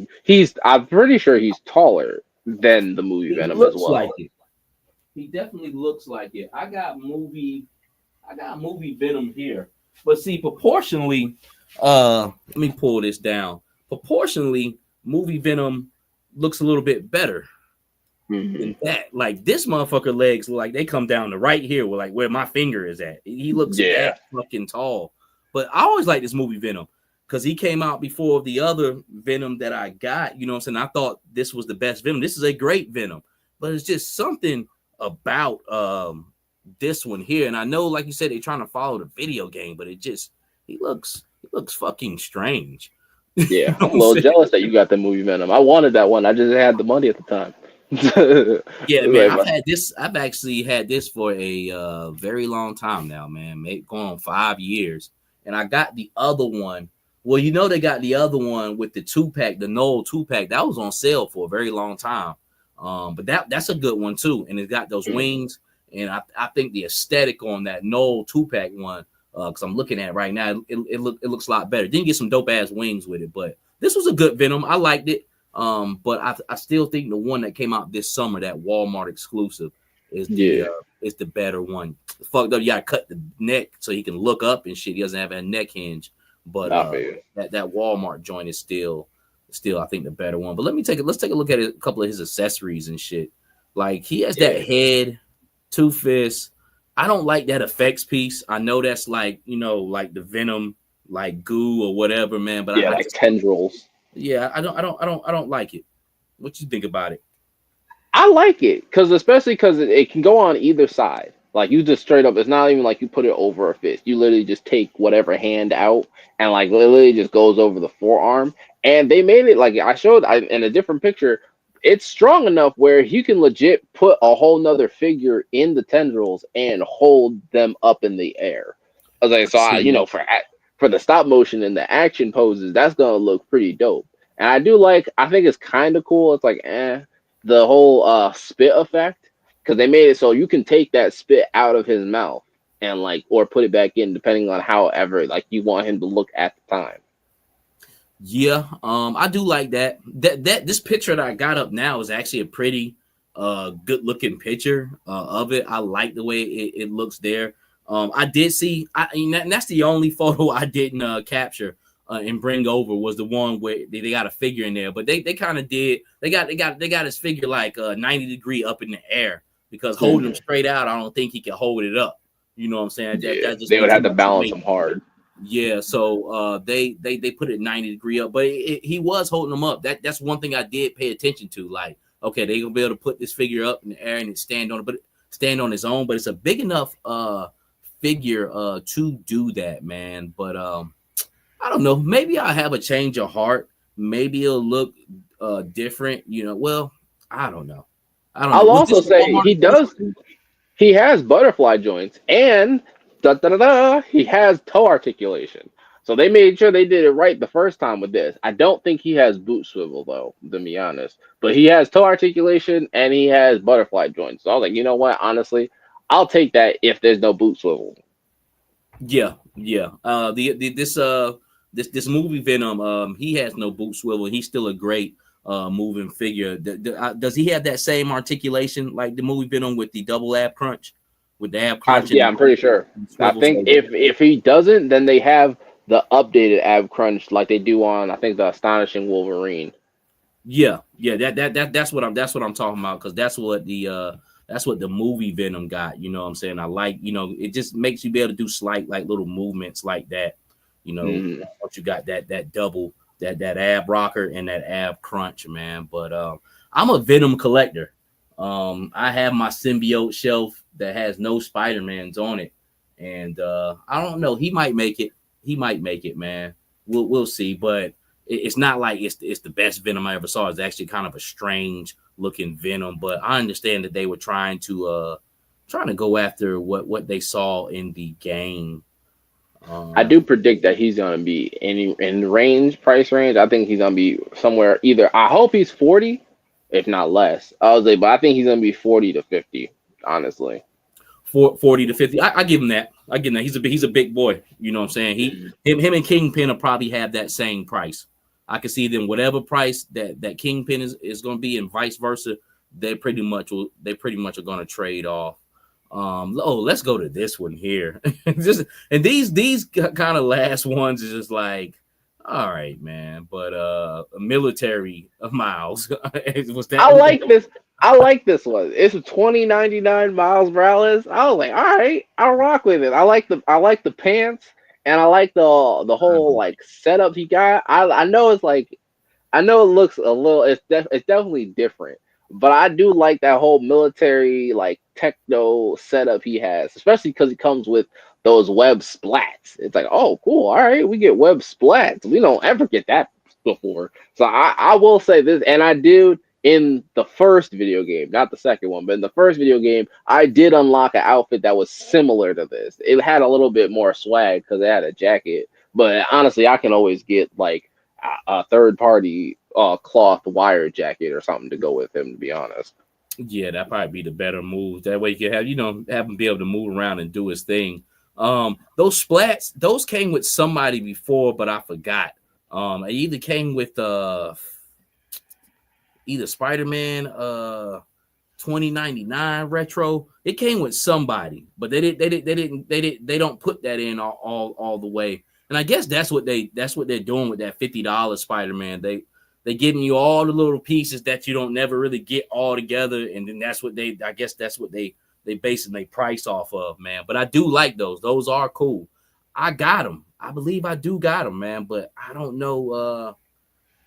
I'm pretty sure he's taller than the movie Venom as well. Like it. He definitely looks like it. I got movie Venom here, but see, proportionally, let me pull this down. Proportionally, movie Venom looks a little bit better than that. Like this motherfucker legs look like they come down to right here, where my finger is at. He looks that fucking tall. But I always like this movie Venom because he came out before the other Venom that I got. You know what I'm saying? I thought this was the best Venom. This is a great Venom, but it's just something about this one here. And I know, like you said, they're trying to follow the video game, but he looks fucking strange. Yeah, I'm a little jealous that you got the movie Venom. I wanted that one. I just had the money at the time. Yeah, man, I've actually had this for a very long time now, man. Going on 5 years, and I got the other one. Well, they got the other one with the 2-pack, the Knoll 2-pack. That was on sale for a very long time. But that's a good one too, and it got those wings. And I think the aesthetic on that Knoll 2-pack one, because I'm looking at it right now, it looks a lot better. Didn't get some dope ass wings with it, but this was a good Venom. I liked it. But I still think the one that came out this summer, that Walmart exclusive, is the better one. Fucked up, you gotta cut the neck so he can look up and shit. He doesn't have a neck hinge, but that Walmart joint is still I think the better one. But let's take a look at a couple of his accessories and shit. Like he has that head, 2 fists. I don't like that effects piece. I know that's like like the Venom like goo or whatever, man. But like tendrils. Yeah, I don't like it. What you think about it? I like it especially because it can go on either side. Like you just straight up, it's not even like you put it over a fist. You literally just take whatever hand out and like literally just goes over the forearm. And they made it like I showed in a different picture. It's strong enough where you can legit put a whole nother figure in the tendrils and hold them up in the air. I was like, so for the stop motion and the action poses, that's gonna look pretty dope. And I think it's kind of cool. It's like the whole spit effect, because they made it so you can take that spit out of his mouth and or put it back in depending on however you want him to look at the time. Yeah, I do like that. This picture that I got up now is actually a pretty good looking picture of it. I like the way it looks there. I did see, and that's the only photo I didn't capture and bring over was the one where they got a figure in there, but they kind of did. They got his figure 90-degree up in the air, because holding him straight out, I don't think he can hold it up. You know what I'm saying? They would have to balance him hard. Yeah, so they put it 90-degree up, but he was holding them up. That's one thing I did pay attention to. Like, okay, they're gonna be able to put this figure up in the air and it stand on its own, but it's a big enough figure to do that, man. But I don't know, maybe I'll have a change of heart. Maybe it'll look different, well, I don't know. I'll also say he has butterfly joints and he has toe articulation. So they made sure they did it right the first time with this. I don't think he has boot swivel though, to be honest, but he has toe articulation and he has butterfly joints. So I was like, you know what, honestly, I'll take that if there's no boot swivel. Yeah. This movie Venom, he has no boot swivel. He's still a great moving figure. Does he have that same articulation like the movie Venom with the double ab crunch? With the ab crunch? Yeah, I'm pretty sure. I think if he doesn't, then they have the updated ab crunch like they do on, I think, the Astonishing Wolverine. Yeah, that's what I'm talking about, because that's what the movie Venom got. You know what I'm saying? I like, it just makes you be able to do slight little movements like that. Once you got that double, that ab rocker and that ab crunch, man. But I'm a Venom collector. I have my symbiote shelf that has no Spider-Mans on it, and I don't know. He might make it, man. We'll see. But it's not like it's the best Venom I ever saw. It's actually kind of a strange looking Venom. But I understand that they were trying to go after what they saw in the game. I do predict that he's gonna be in price range. I think he's gonna be somewhere either. I hope he's 40, if not less. I was like, but I think he's gonna be 40 to 50. Honestly, 40 to 50. I give him that. He's a big boy. You know what I'm saying? Him and Kingpin will probably have that same price. I can see them whatever price that Kingpin is going to be, and vice versa. They pretty much are going to trade off. Let's go to this one here. And these kind of last ones is just like, all right, man. But military Miles. I like this one. It's 2099 Miles Morales. I was like, all right, I'll rock with it. I like the pants, and I like the whole setup he got. I know it looks a little. It's definitely different. But I do like that whole military techno setup he has, especially because it comes with those web splats. It's like, oh, cool. All right, we get web splats. We don't ever get that before. So I will say this, and I do. in the first video game, not the second one, but in the first video game, I did unlock an outfit that was similar to this. It had a little bit more swag because it had a jacket. But honestly, I can always get like a third party cloth wire jacket or something to go with him, to be honest. Yeah, that probably be the better move. That way you can have, have him be able to move around and do his thing. Those splats, those came with somebody before, but I forgot. It either came with either Spider-Man 2099 retro. It came with somebody, but they don't put that in all the way. And I guess that's what they're doing with that $50 Spider-Man. They giving you all the little pieces that you don't never really get all together, and then that's what they basing their price off of, man. But I do like those. Those are cool. I got them. I believe I do got them, man. But I don't know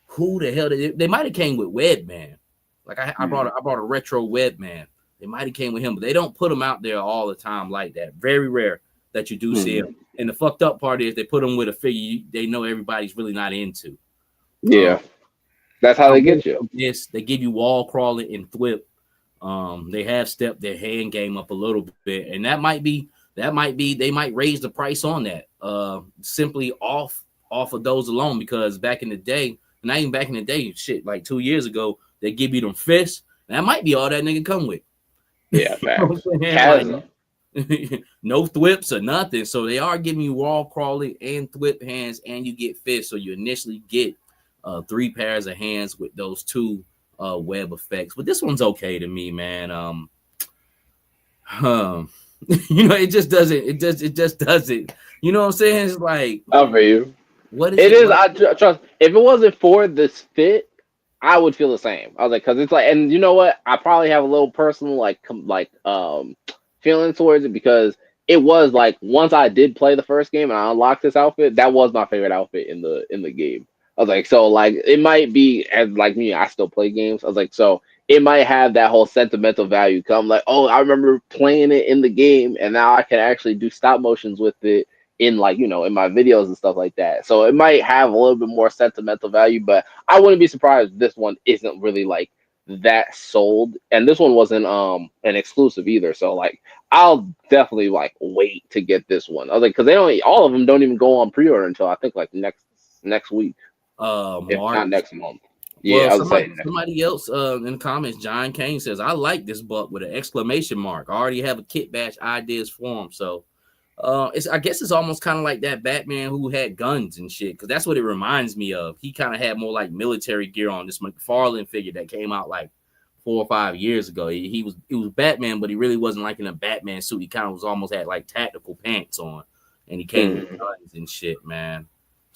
who the hell they might have came with Webman. Like I brought a retro Webman. They might have came with him, but they don't put them out there all the time like that. Very rare that you do see them. And the fucked up part is they put them with a figure they know everybody's really not into. Yeah. That's how they get you. Yes, they give you wall crawling and thwip. They have stepped their hand game up a little bit, and that might be they might raise the price on that simply off of those alone, because back in the day, not even back in the day, shit, like 2 years ago, they give you them fists. That might be all that nigga come with. Yeah, no thwips or nothing. So they are giving you wall crawling and thwip hands, and you get fists. So you initially get 3 pairs of hands with those 2 web effects. But this one's okay to me, man. It just doesn't. You know what I'm saying? It's like, I'll for you. What is it? Is like? I trust. If it wasn't for this fit, I would feel the same. I was like, because it's like, and you know what? I probably have a little personal feeling towards it, because it was like, once I did play the first game and I unlocked this outfit, that was my favorite outfit in the game. I was like, so like it might be, as like me, I still play games. I was like, so it might have that whole sentimental value. Come like, oh, I remember playing it in the game, and now I can actually do stop motions with it in like, in my videos and stuff like that. So it might have a little bit more sentimental value, but I wouldn't be surprised if this one isn't really like that sold. And this one wasn't an exclusive either. So like I'll definitely like wait to get this one. I was like, because all of them don't even go on pre-order until I think like next week. If not next month. Yeah, well, somebody else in the comments, John Kane says, I like this buck with an exclamation mark. I already have a kit batch ideas for him. So I guess it's almost kind of like that Batman who had guns and shit, because that's what it reminds me of. He kind of had more like military gear on. This McFarlane figure that came out like 4 or 5 years ago. He was Batman, but he really wasn't like in a Batman suit. He kind of was almost had like tactical pants on, and he came with guns and shit, man.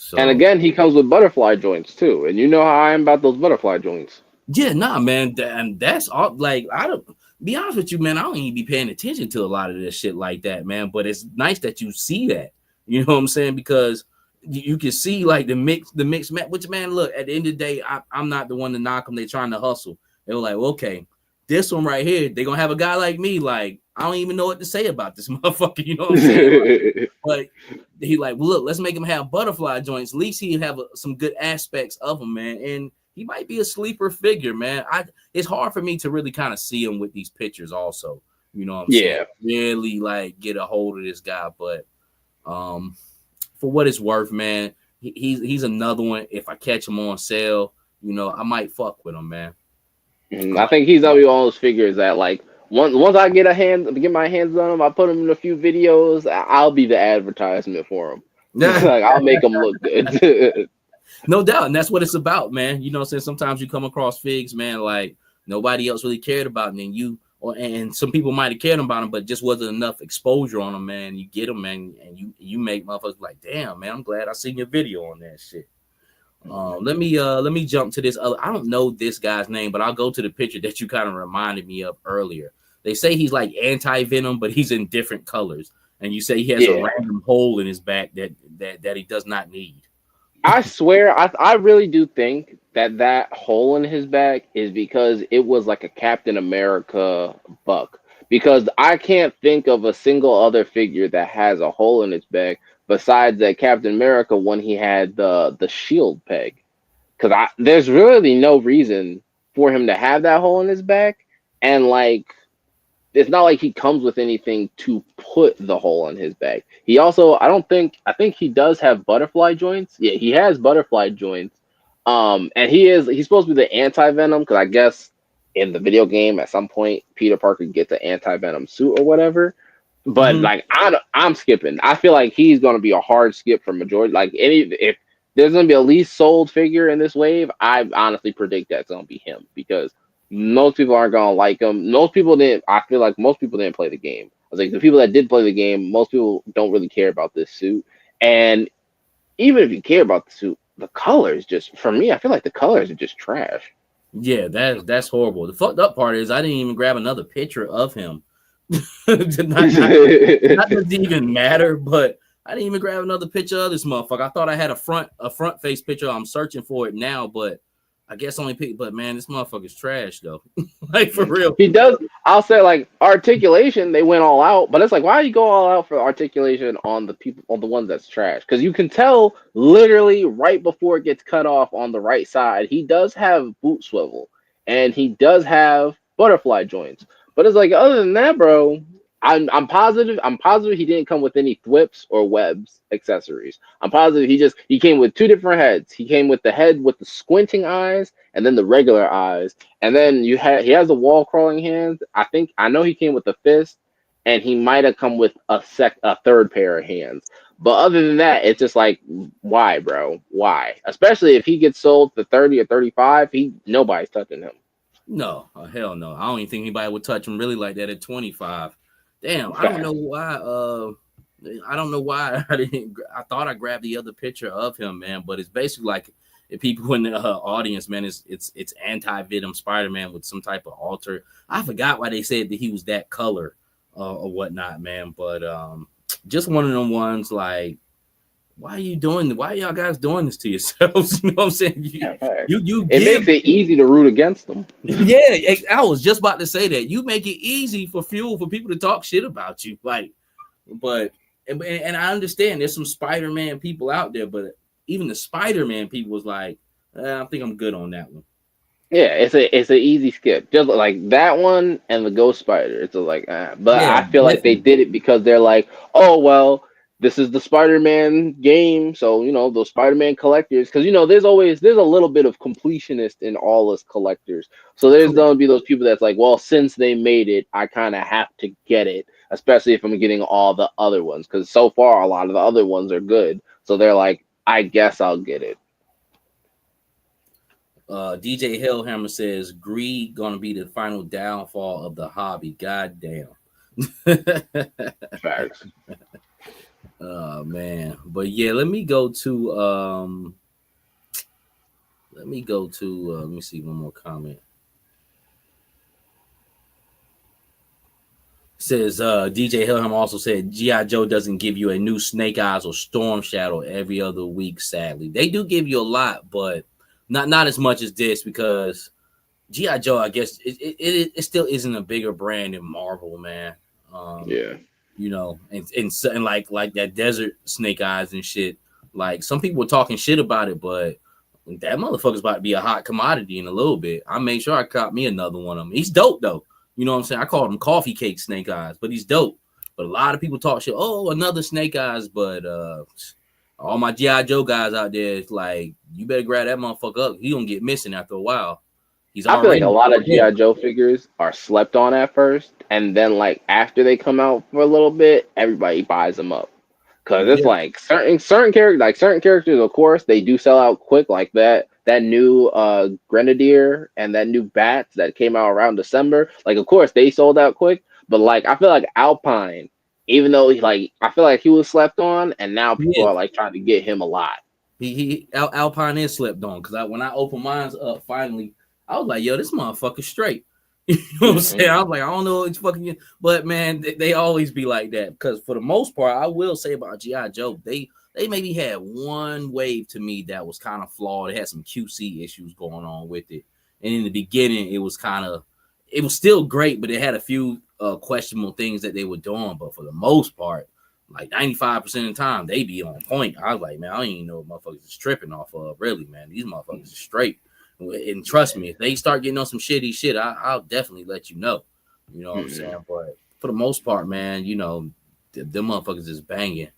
So, and again, he comes with butterfly joints too, and you know how I am about those butterfly joints. Yeah, nah, man, and that's all. Like, I don't be honest with you, man. I don't even be paying attention to a lot of this shit like that, man. But it's nice that you see that. You know what I'm saying? Because you can see like the mix match. Which, man, look, at the end of the day, I'm not the one to knock them. They're trying to hustle. They were like, well, okay, this one right here, they're gonna have a guy like me. Like, I don't even know what to say about this motherfucker. You know what I'm saying? Like, but he like, well, look, let's make him have butterfly joints. At least he have some good aspects of him, man. And he might be a sleeper figure, man. It's hard for me to really kind of see him with these pictures also. You know what I'm saying? Really like get a hold of this guy. But for what it's worth, man, he's another one. If I catch him on sale, I might fuck with him, man. I think he's gonna be one of those figures that like once I get my hands on him, I put him in a few videos, I'll be the advertisement for him. Like, I'll make him look good. No doubt, and that's what it's about, man. You know what I'm saying? Sometimes you come across figs, man, like nobody else really cared about, and some people might have cared about them, but just wasn't enough exposure on them, man. You get them, man, and you make motherfuckers like, damn, man, I'm glad I seen your video on that shit. Let me jump to this other. I don't know this guy's name, but I'll go to the picture that you kind of reminded me of earlier. They say he's like anti-venom, but he's in different colors, and you say he has a random hole in his back that he does not need. I swear, I really do think that hole in his back is because it was like a Captain America buck. Because I can't think of a single other figure that has a hole in its back besides that Captain America when he had the shield peg. Because there's really no reason for him to have that hole in his back, and like it's not like he comes with anything to put the hole in his back. He also, I think he does have butterfly joints. Yeah, he has butterfly joints. And he's supposed to be the anti-venom because I guess in the video game at some point Peter Parker gets an anti-venom suit or whatever. But like I'm skipping. I feel like he's gonna be a hard skip for majority. Like if there's gonna be a least sold figure in this wave, I honestly predict that's gonna be him because most people aren't gonna like him. Most people didn't. I feel like most people didn't play the game. I was like the people that did play the game, most people don't really care about this suit. And even if you care about the suit, the colors just for me, I feel like the colors are just trash. Yeah, that's horrible. The fucked up part is I didn't even grab another picture of him. not doesn't even matter, but I didn't even grab another picture of this motherfucker. I thought I had a front face picture. I'm searching for it now, but I guess only pick. But man, this motherfucker's trash though. Like for real. He does. I'll say like articulation, they went all out, but it's like why do you go all out for articulation on the people on the ones that's trash? Because you can tell literally right before it gets cut off on the right side, he does have boot swivel and he does have butterfly joints. But it's like other than that, bro, I'm positive. I'm positive he didn't come with any thwips or webs accessories. I'm positive he came with two different heads. He came with the head with the squinting eyes and then the regular eyes. And then he has the wall crawling hands. I know he came with the fist, and he might have come with a third pair of hands. But other than that, it's just like why, bro? Why? Especially if he gets sold for 30 or 35, nobody's touching him. No, hell no. I don't even think anybody would touch him really like that at 25. Damn, I don't know why. I don't know why I didn't. I thought I grabbed the other picture of him, man. But it's basically like if people in the audience, man, it's anti-venom Spider-Man with some type of alter. I forgot why they said that he was that color or whatnot, man. But just one of them ones like. Why are y'all guys doing this to yourselves? You know what I'm saying? You it makes it easy to root against them. Yeah, I was just about to say that. You make it easy for people to talk shit about you. Like, but and I understand there's some Spider-Man people out there, but even the Spider-Man people was like, I think I'm good on that one. Yeah, it's an easy skip. Just like that one and the Ghost Spider. It's like, but yeah, I feel like they did it because they're like, oh well. This is the Spider-Man game, so those Spider-Man collectors, because there's a little bit of completionist in all us collectors. So there's gonna be those people that's like, well, since they made it, I kind of have to get it, especially if I'm getting all the other ones, because so far a lot of the other ones are good. So they're like, I guess I'll get it. DJ Hellhammer says greed gonna be the final downfall of the hobby. God damn. Facts. Oh man, but yeah, let me go to let me see one more comment. Says DJ Hillham also said G.I. Joe doesn't give you a new Snake Eyes or Storm Shadow every other week, sadly. They do give you a lot, but not as much as this because G.I. Joe, I guess it still isn't a bigger brand than Marvel, man. Yeah. And like that Desert Snake Eyes and shit. Like some people were talking shit about it, but that motherfucker's about to be a hot commodity in a little bit. I made sure I caught me another one of them. He's dope though. You know what I'm saying? I called him Coffee Cake Snake Eyes, but he's dope. But a lot of people talk shit. Oh, another Snake Eyes, but all my G.I. Joe guys out there, it's like you better grab that motherfucker up. He gonna get missing after a while. I feel like a lot of G.I. Joe figures are slept on at first, and then like after they come out for a little bit, everybody buys them up. Cause it's like certain characters, of course, they do sell out quick, like that new Grenadier and that new Bats that came out around December. Like, of course, they sold out quick, but like I feel like Alpine, even though I feel like he was slept on, and now people are like trying to get him a lot. Alpine is slept on because when I opened mine up finally. I was like, yo, this motherfucker's straight. You know what I'm saying? I was like, I don't know it's fucking, but man, they always be like that. Because for the most part, I will say about G.I. Joe, they maybe had one wave to me that was kind of flawed. It had some QC issues going on with it. And in the beginning, it was still great, but it had a few questionable things that they were doing. But for the most part, like 95% of the time, they be on point. I was like, man, I don't even know what motherfuckers is tripping off of, really, man. These motherfuckers are straight. And trust me, if they start getting on some shitty shit, I'll definitely let you know. You know what I'm saying? But for the most part, man, you know, them motherfuckers is banging.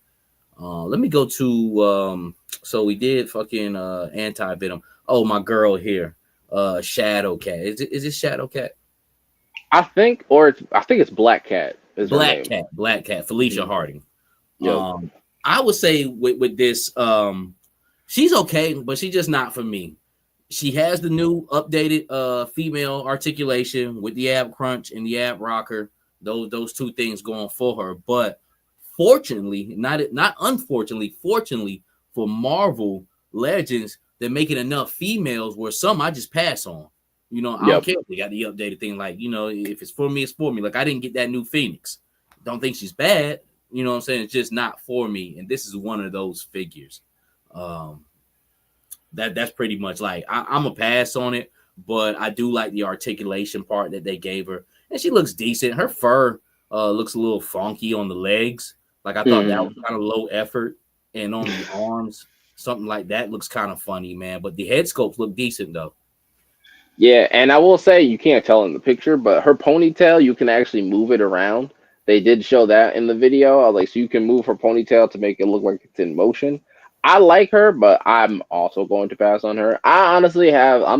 Let me go to so we did fucking anti-venom. Oh, my girl here. Shadow Cat. Is it Shadow Cat? I think it's Black Cat is her name. Black Cat, Felicia Harding. Yep. I would say with this, she's okay, but she's just not for me. She has the new updated female articulation with the ab crunch and the ab rocker. Those two things going for her. But fortunately, not unfortunately, fortunately for Marvel Legends, they're making enough females where some I just pass on. You know, I don't care if they got the updated thing. Like, you know, if it's for me, it's for me. Like, I didn't get that new Phoenix. Don't think she's bad. You know what I'm saying? It's just not for me. And this is one of those figures. That's pretty much like I'm a pass on it, but I do like the articulation part that they gave her. And she looks decent. Her fur looks a little funky on the legs. Like, I thought that was kind of low effort. And on the arms, something like that looks kind of funny, man. But the head sculpts look decent, though. Yeah, and I will say you can't tell in the picture, but her ponytail, you can actually move it around. They did show that in the video. Like, so you can move her ponytail to make it look like it's in motion. I like her, but I'm also going to pass on her. I'm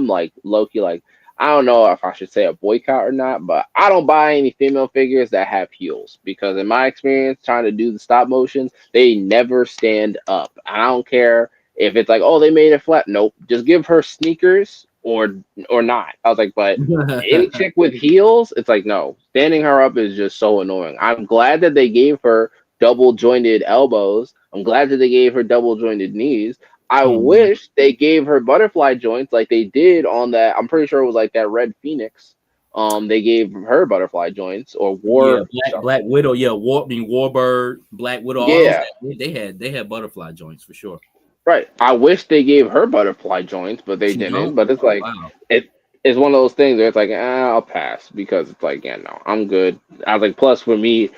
like low-key, like, I don't know if I should say a boycott or not, but I don't buy any female figures that have heels because in my experience trying to do the stop motions, they never stand up. I don't care if it's like, oh, they made it flat. Nope. Just give her sneakers or not. I was like, but any chick with heels, it's like, no. Standing her up is just so annoying. I'm glad that they gave her double jointed elbows. I'm glad that they gave her double jointed knees. I wish they gave her butterfly joints like they did on that. I'm pretty sure it was like that Red Phoenix. They gave her butterfly joints or Black Widow. Yeah, Warbird, Black Widow. Yeah, they had butterfly joints for sure. Right. I wish they gave her butterfly joints, but they didn't. But it's like it's one of those things where it's like, I'll pass because it's like, yeah, no, I'm good. I was like, plus for me,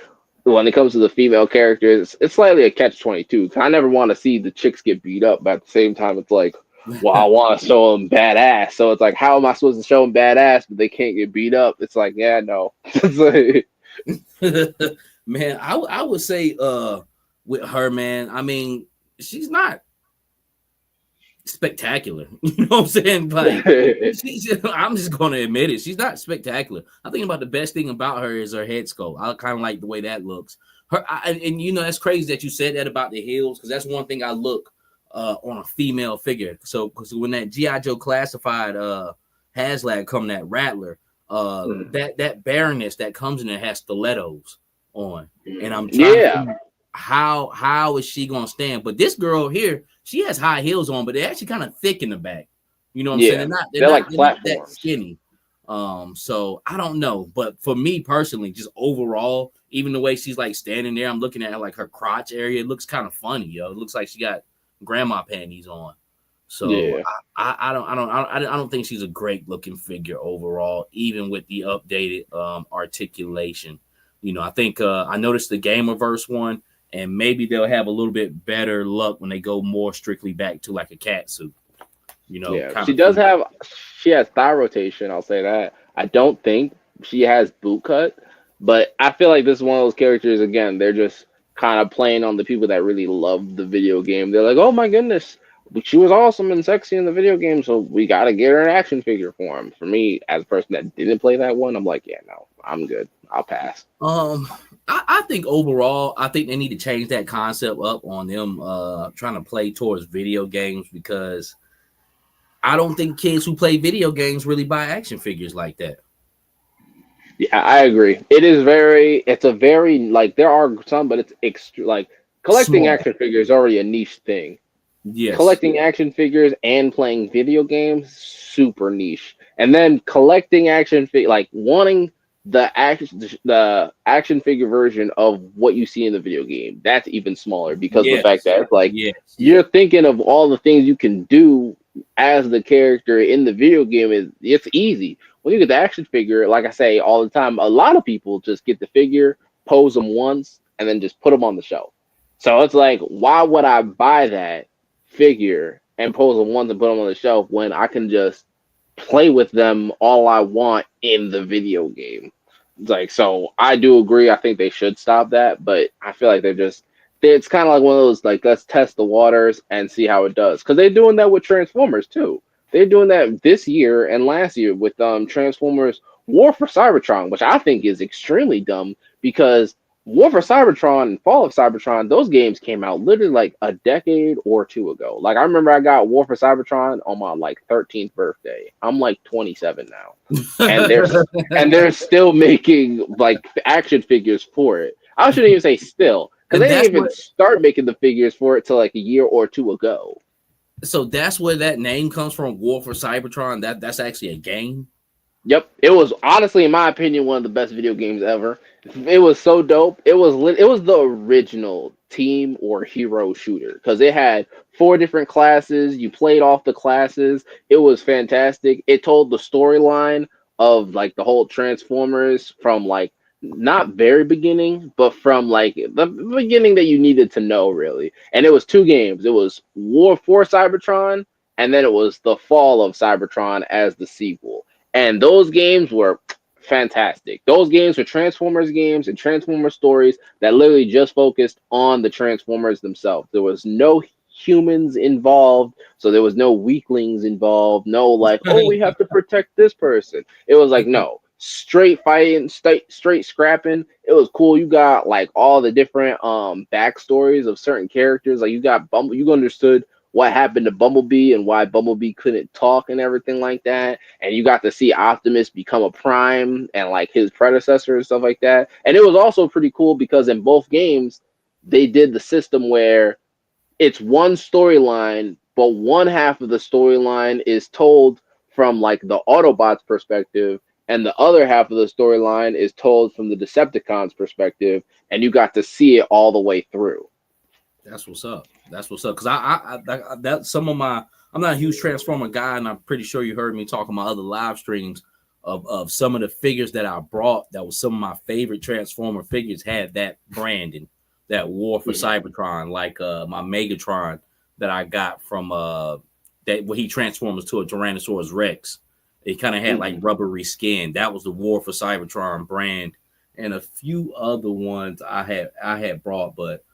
when it comes to the female characters, it's slightly a catch-22. I never want to see the chicks get beat up, but at the same time, it's like, well, I want to show them badass. So it's like, how am I supposed to show them badass, but they can't get beat up? It's like, yeah, no. Man, I would say with her, man, I mean, she's not spectacular. You know what I'm saying? Like, I'm just gonna admit it. She's not spectacular. I think about the best thing about her is her head sculpt. I kind of like the way that looks. And you know, that's crazy that you said that about the heels, because that's one thing I look on a female figure. So because when that G.I. Joe Classified HASLAG come, that Rattler, that barrenness that comes in there has stilettos on, and I'm trying to think how is she gonna stand? But this girl here, she has high heels on, but they're actually kind of thick in the back. You know what I'm saying? They're not that skinny. So I don't know, but for me personally, just overall, even the way she's like standing there, I'm looking at her, like her crotch area. It looks kind of funny, yo. It looks like she got grandma panties on. So I don't think she's a great looking figure overall, even with the updated articulation. You know, I think I noticed the Gamerverse one, and maybe they'll have a little bit better luck when they go more strictly back to like a cat suit. You know, she has thigh rotation. I'll say that. I don't think she has boot cut, but I feel like this is one of those characters. Again, they're just kind of playing on the people that really love the video game. They're like, oh my goodness, she was awesome and sexy in the video game, so we got to get her an action figure for him. For me, as a person that didn't play that one, I'm like, yeah, no, I'm good. I'll pass. I think overall, I think they need to change that concept up on them trying to play towards video games, because I don't think kids who play video games really buy action figures like that. Yeah, I agree. It's a very, like, there are some, but it's extra, like, collecting Small. action figures is already a niche thing. Yes. Collecting action figures and playing video games, super niche. And then collecting like wanting the action figure version of what you see in the video game, that's even smaller, because the fact that it's like you're thinking of all the things you can do as the character in the video game. It's easy. When you get the action figure, like I say all the time, a lot of people just get the figure, pose them once, and then just put them on the shelf. So it's like, why would I buy that figure and pose them once and put them on the shelf when I can just play with them all I want in the video game. Like, so I do agree. I think they should stop that, but I feel like it's kind of like one of those, like, let's test the waters and see how it does. Because they're doing that with Transformers too. They're doing that this year and last year with Transformers War for Cybertron, which I think is extremely dumb because War for Cybertron and Fall of Cybertron, those games came out literally like a decade or two ago. Like, I remember I got War for Cybertron on my like 13th birthday. I'm like 27 now, and they're still making like action figures for it. I shouldn't even say still, because they didn't even start making the figures for it till like a year or two ago. So that's where that name comes from, War for Cybertron. That's actually a game. Yep, it was honestly, in my opinion, one of the best video games ever. It was so dope. It was the original team or hero shooter because it had 4 different classes. You played off the classes. It was fantastic. It told the storyline of like the whole Transformers from like not very beginning, but from like the beginning that you needed to know really. And it was 2 games. It was War for Cybertron, and then it was the Fall of Cybertron as the sequel. And those games were fantastic. Those games were Transformers games and Transformers stories that literally just focused on the Transformers themselves. There was no humans involved, so there was no weaklings involved. No, like, oh, we have to protect this person. It was like, no, straight fighting, straight scrapping. It was cool. You got like all the different backstories of certain characters. Like, you got Bumble. You understood what happened to Bumblebee and why Bumblebee couldn't talk and everything like that. And you got to see Optimus become a Prime and like his predecessor and stuff like that. And it was also pretty cool because in both games, they did the system where it's one storyline, but one half of the storyline is told from like the Autobots' perspective, and the other half of the storyline is told from the Decepticons' perspective, and you got to see it all the way through. That's what's up. That's what's up. Because that's some of my. I'm not a huge Transformer guy, and I'm pretty sure you heard me talk on my other live streams of some of the figures that I brought. That was some of my favorite Transformer figures had that branding, that War for Cybertron, like my Megatron that I got from that when he transforms to a Tyrannosaurus Rex. It kind of had like rubbery skin. That was the War for Cybertron brand, and a few other ones I had brought, but.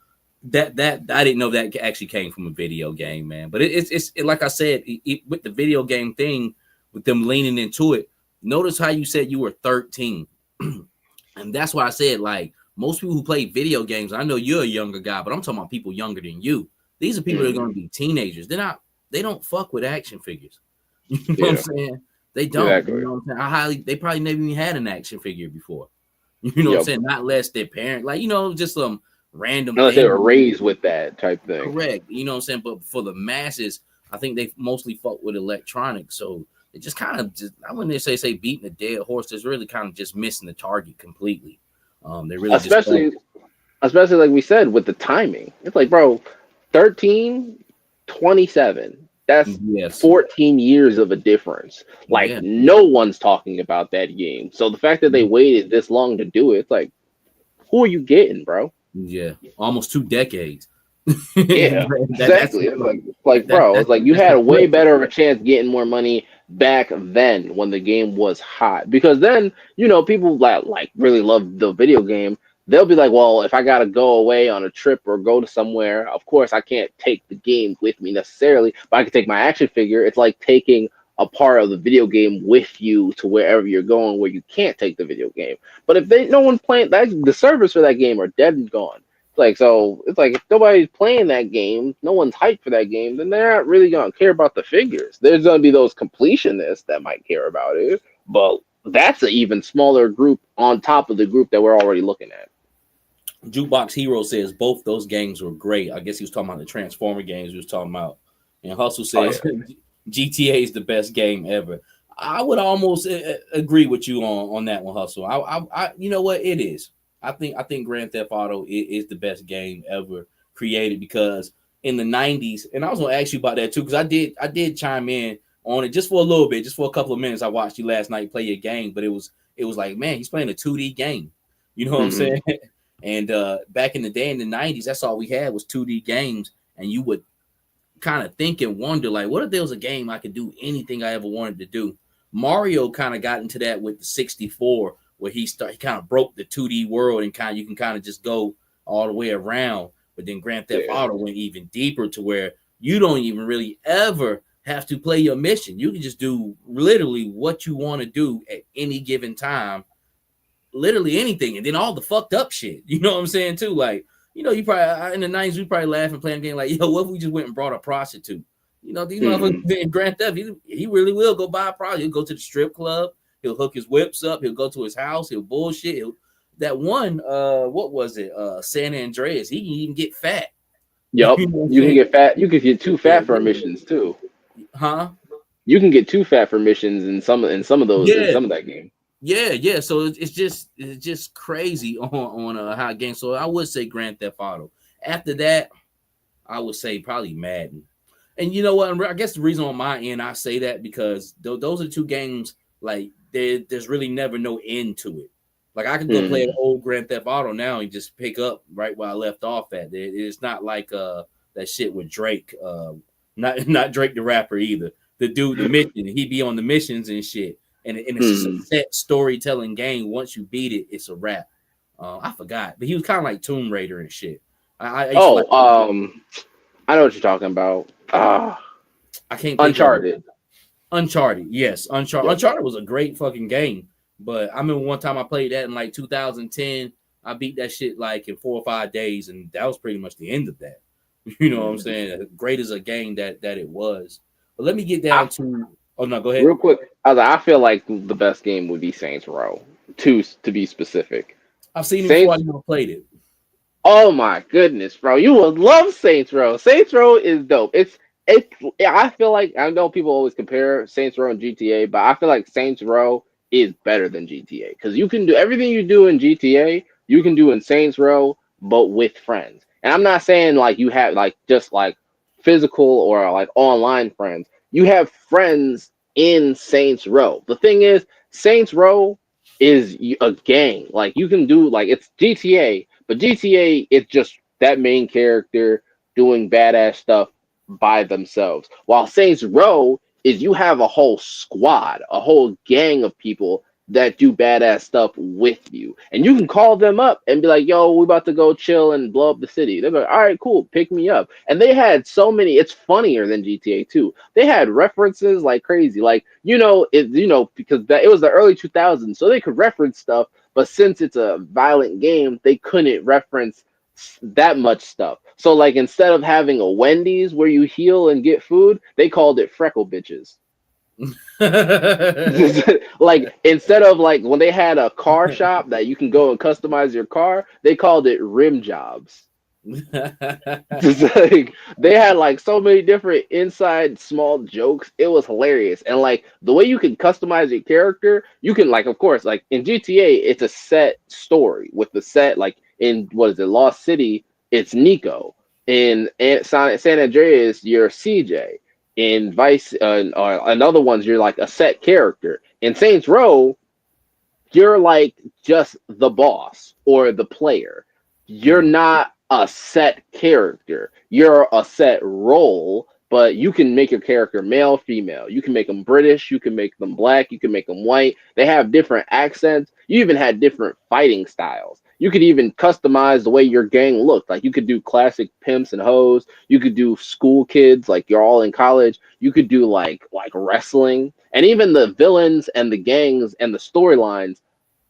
That I didn't know that actually came from a video game, man. But it's like I said, with the video game thing, with them leaning into it. Notice how you said you were 13, and that's why I said like most people who play video games. I know you're a younger guy, but I'm talking about people younger than you. These are people that are going to be teenagers. They don't fuck with action figures. You know what I'm saying? They don't. Exactly. You know what I'm saying? They probably never even had an action figure before. You know what I'm saying? Not less their parent, like just some. Random unless they were raised with that type thing. Correct. You know what I'm saying? But for the masses, I think they mostly fuck with electronics. So it just kind of I wouldn't say beating a dead horse. It's really kind of just missing the target completely. They really especially like we said with the timing. It's like, bro, 13, 27. That's 14 years of a difference. Like no one's talking about that game. So the fact that they waited this long to do it, it's like, who are you getting, bro? Yeah, almost 2 decades. Yeah, exactly. Like, bro, it's like you had a way better of a chance getting more money back then when the game was hot. Because then, people like really love the video game. They'll be like, well, if I gotta go away on a trip or go to somewhere, of course I can't take the game with me necessarily, but I can take my action figure. It's like taking a part of the video game with you to wherever you're going where you can't take the video game. But if no one playing that, the servers for that game are dead and gone. It's like if nobody's playing that game, no one's hyped for that game, then they're not really gonna care about the figures. There's gonna be those completionists that might care about it, but that's an even smaller group on top of the group that we're already looking at. Jukebox Hero says both those games were great. I guess he was talking about the Transformer games he was talking about. And Hustle says GTA is the best game ever. I would almost agree with you on that one, Hustle. I you know what it is. I think Grand Theft Auto is the best game ever created because in the 90s, and I was gonna ask you about that too, because I did chime in on it just for a little bit, just for a couple of minutes. I watched you last night play your game, but it was like, man, he's playing a 2D game. You know what I'm saying? And back in the day in the 90s, that's all we had was 2D games, and you would kind of think and wonder, like, what if there was a game I could do anything I ever wanted to do? Mario kind of got into that with the 64, where he kind of broke the 2D world and you can kind of just go all the way around. But then Grand Theft Auto went even deeper to where you don't even really ever have to play your mission. You can just do literally what you want to do at any given time, literally anything, and then all the fucked up shit. You know what I'm saying too? Like, you know, you probably in the 90s we probably laughing playing a game like, yo, what if we just went and brought a prostitute? You know, these motherfuckers in Grand Theft, he really will go buy a prostitute. He'll go to the strip club. He'll hook his whips up. He'll go to his house. He'll bullshit. That one, what was it? San Andreas. He can even get fat. Yup. You can get fat. You can get too fat for missions too. Huh? You can get too fat for missions in some of those in some of that game. Yeah. So it's just crazy on how it game. So I would say Grand Theft Auto. After that, I would say probably Madden. And you know what? I guess the reason on my end I say that because those are two games like there's really never no end to it. Like I could go play an old Grand Theft Auto now and just pick up right where I left off at. It's not like that shit with Drake. Not Drake the rapper either. The dude, the mission, he be on the missions and shit. And it's just a set storytelling game. Once you beat it, it's a wrap. I forgot, but he was kind of like Tomb Raider and shit. I know what you're talking about. I can't. Uncharted, yes, Uncharted. Yeah. Uncharted was a great fucking game. But I remember one time I played that in like 2010. I beat that shit like in 4 or 5 days, and that was pretty much the end of that. You know what I'm saying? Great as a game that it was. But let me get down to. Oh no, go ahead. Real quick, I feel like the best game would be Saints Row 2, to be specific. I've seen it before. I never played it. Oh my goodness, bro! You would love Saints Row. Saints Row is dope. I feel like I know people always compare Saints Row and GTA, but I feel like Saints Row is better than GTA because you can do everything you do in GTA, you can do in Saints Row, but with friends. And I'm not saying like you have like just like physical or like online friends. You have friends in Saints Row. The thing is, Saints Row is a gang. Like you can do like it's GTA, but GTA it's just that main character doing badass stuff by themselves. While Saints Row is you have a whole squad, a whole gang of people that do badass stuff with you. And you can call them up and be like, yo, we're about to go chill and blow up the city. They're like, all right, cool, pick me up. And they had so many, it's funnier than GTA 2. They had references like crazy. Like, because it was the early 2000s, so they could reference stuff. But since it's a violent game, they couldn't reference that much stuff. So like instead of having a Wendy's where you heal and get food, they called it Freckle Bitches. Like instead of like when they had a car shop that you can go and customize your car, they called it Rim Jobs. Like, they had like so many different inside small jokes. It was hilarious. And like the way you can customize your character, you can like, of course, like in GTA, it's a set story with the set, like in Lost City, it's Nico. In San Andreas, you're CJ. In Vice and other ones, you're like a set character. In Saints Row, you're like just the boss or the player. You're not a set character. You're a set role, but you can make your character male, female. You can make them British. You can make them black. You can make them white. They have different accents. You even had different fighting styles. You could even customize the way your gang looked. Like you could do classic pimps and hoes. You could do school kids, like you're all in college. You could do like wrestling, and even the villains and the gangs and the storylines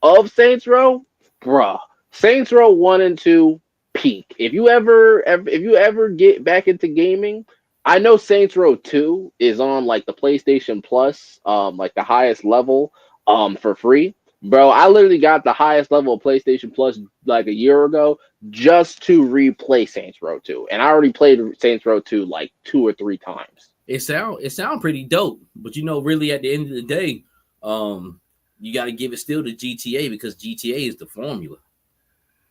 of Saints Row, bruh. Saints Row 1 and 2 peak. If you ever get back into gaming, I know Saints Row 2 is on like the PlayStation Plus, like the highest level, for free. Bro, I literally got the highest level of PlayStation Plus like a year ago just to replay Saints Row 2. And I already played Saints Row 2 like 2 or 3 times. It sound pretty dope, but really at the end of the day, you got to give it still to GTA because GTA is the formula.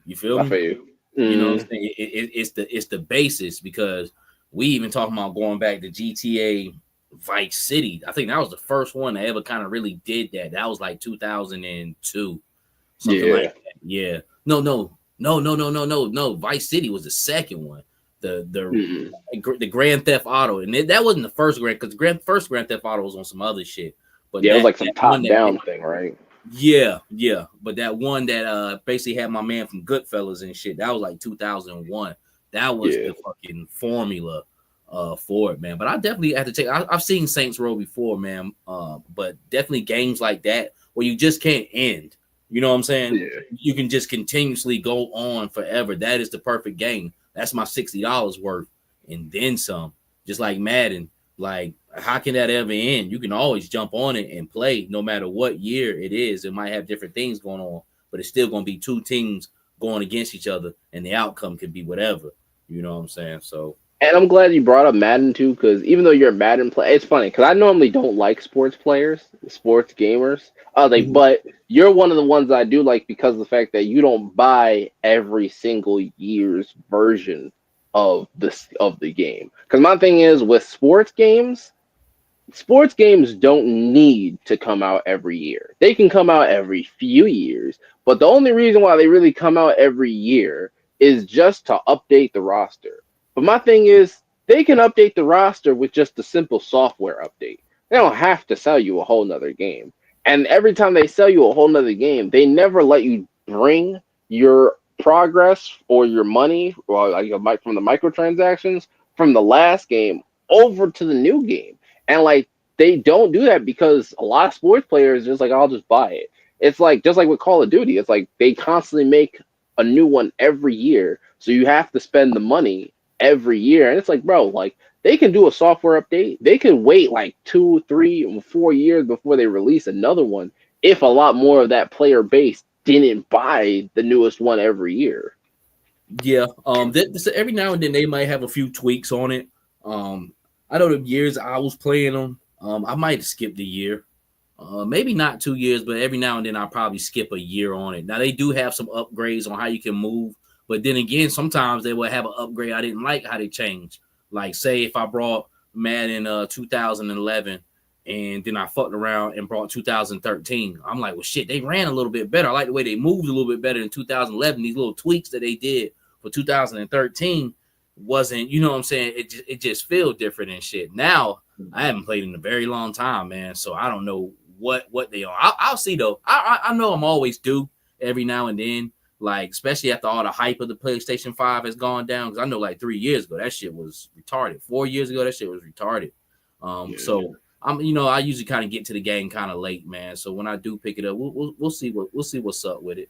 You feel me? I feel you. You know what I'm saying? It's the basis because we even talking about going back to GTA Vice City. I think that was the first one that ever kind of really did that. That was like 2002. Something like that. Yeah. No. Vice City was the second one. The Grand Theft Auto. And that wasn't the first because the first Grand Theft Auto was on some other shit. But Yeah, it was like some that top one down thing, right? yeah. But that one that basically had my man from Goodfellas and shit, that was like 2001. That was Yeah. the fucking formula for it, man. But I definitely have to take. I've seen Saints Row before, man. But definitely games like that where you just can't end. You know what I'm saying? Yeah. You can just continuously go on forever. That is the perfect game. That's my $60 worth and then some. Just like Madden. Like, how can that ever end? You can always jump on it and play no matter what year it is. It might have different things going on, but it's still going to be two teams going against each other, and the outcome could be whatever. You know what I'm saying? So, And I'm glad you brought up Madden too, because even though you're a Madden player, it's funny because I normally don't like sports players, sports gamers. But you're one of the ones that I do like because of the fact that you don't buy every single year's version of the game. Because my thing is with sports games don't need to come out every year. They can come out every few years, but the only reason why they really come out every year is just to update the roster. But my thing is, they can update the roster with just a simple software update. They don't have to sell you a whole nother game. And every time they sell you a whole nother game, they never let you bring your progress or your money or like from the microtransactions from the last game over to the new game. And like they don't do that because a lot of sports players just like I'll just buy it. It's like just like with Call of Duty, it's like they constantly make a new one every year. So you have to spend the money every year. And it's like, bro, like they can do a software update. They can wait like 2, 3, 4 years before they release another one if a lot more of that player base didn't buy the newest one every year. yeah. Every now and then they might have a few tweaks on it. I know the years I was playing them, I might have skipped a year. Maybe not 2 years, but every now and then I'll probably skip a year on it. Now they do have some upgrades on how you can move, but then again, sometimes they will have an upgrade I didn't like how they change. Like say if I brought Madden 2011 and then I fucked around and brought 2013, I'm like, well, shit, they ran a little bit better. I like the way they moved a little bit better in 2011. These little tweaks that they did for 2013 wasn't, you know what I'm saying? It just feels different and shit. Now I haven't played in a very long time, man. So I don't know what they are. I'll see though. I know I'm always due every now and then, like especially after all the hype of the PlayStation 5 has gone down. Because I know like 3 years ago that shit was retarded. 4 years ago that shit was retarded. So I usually kind of get to the game kind of late, man. So when I do pick it up, we'll see what's up with it.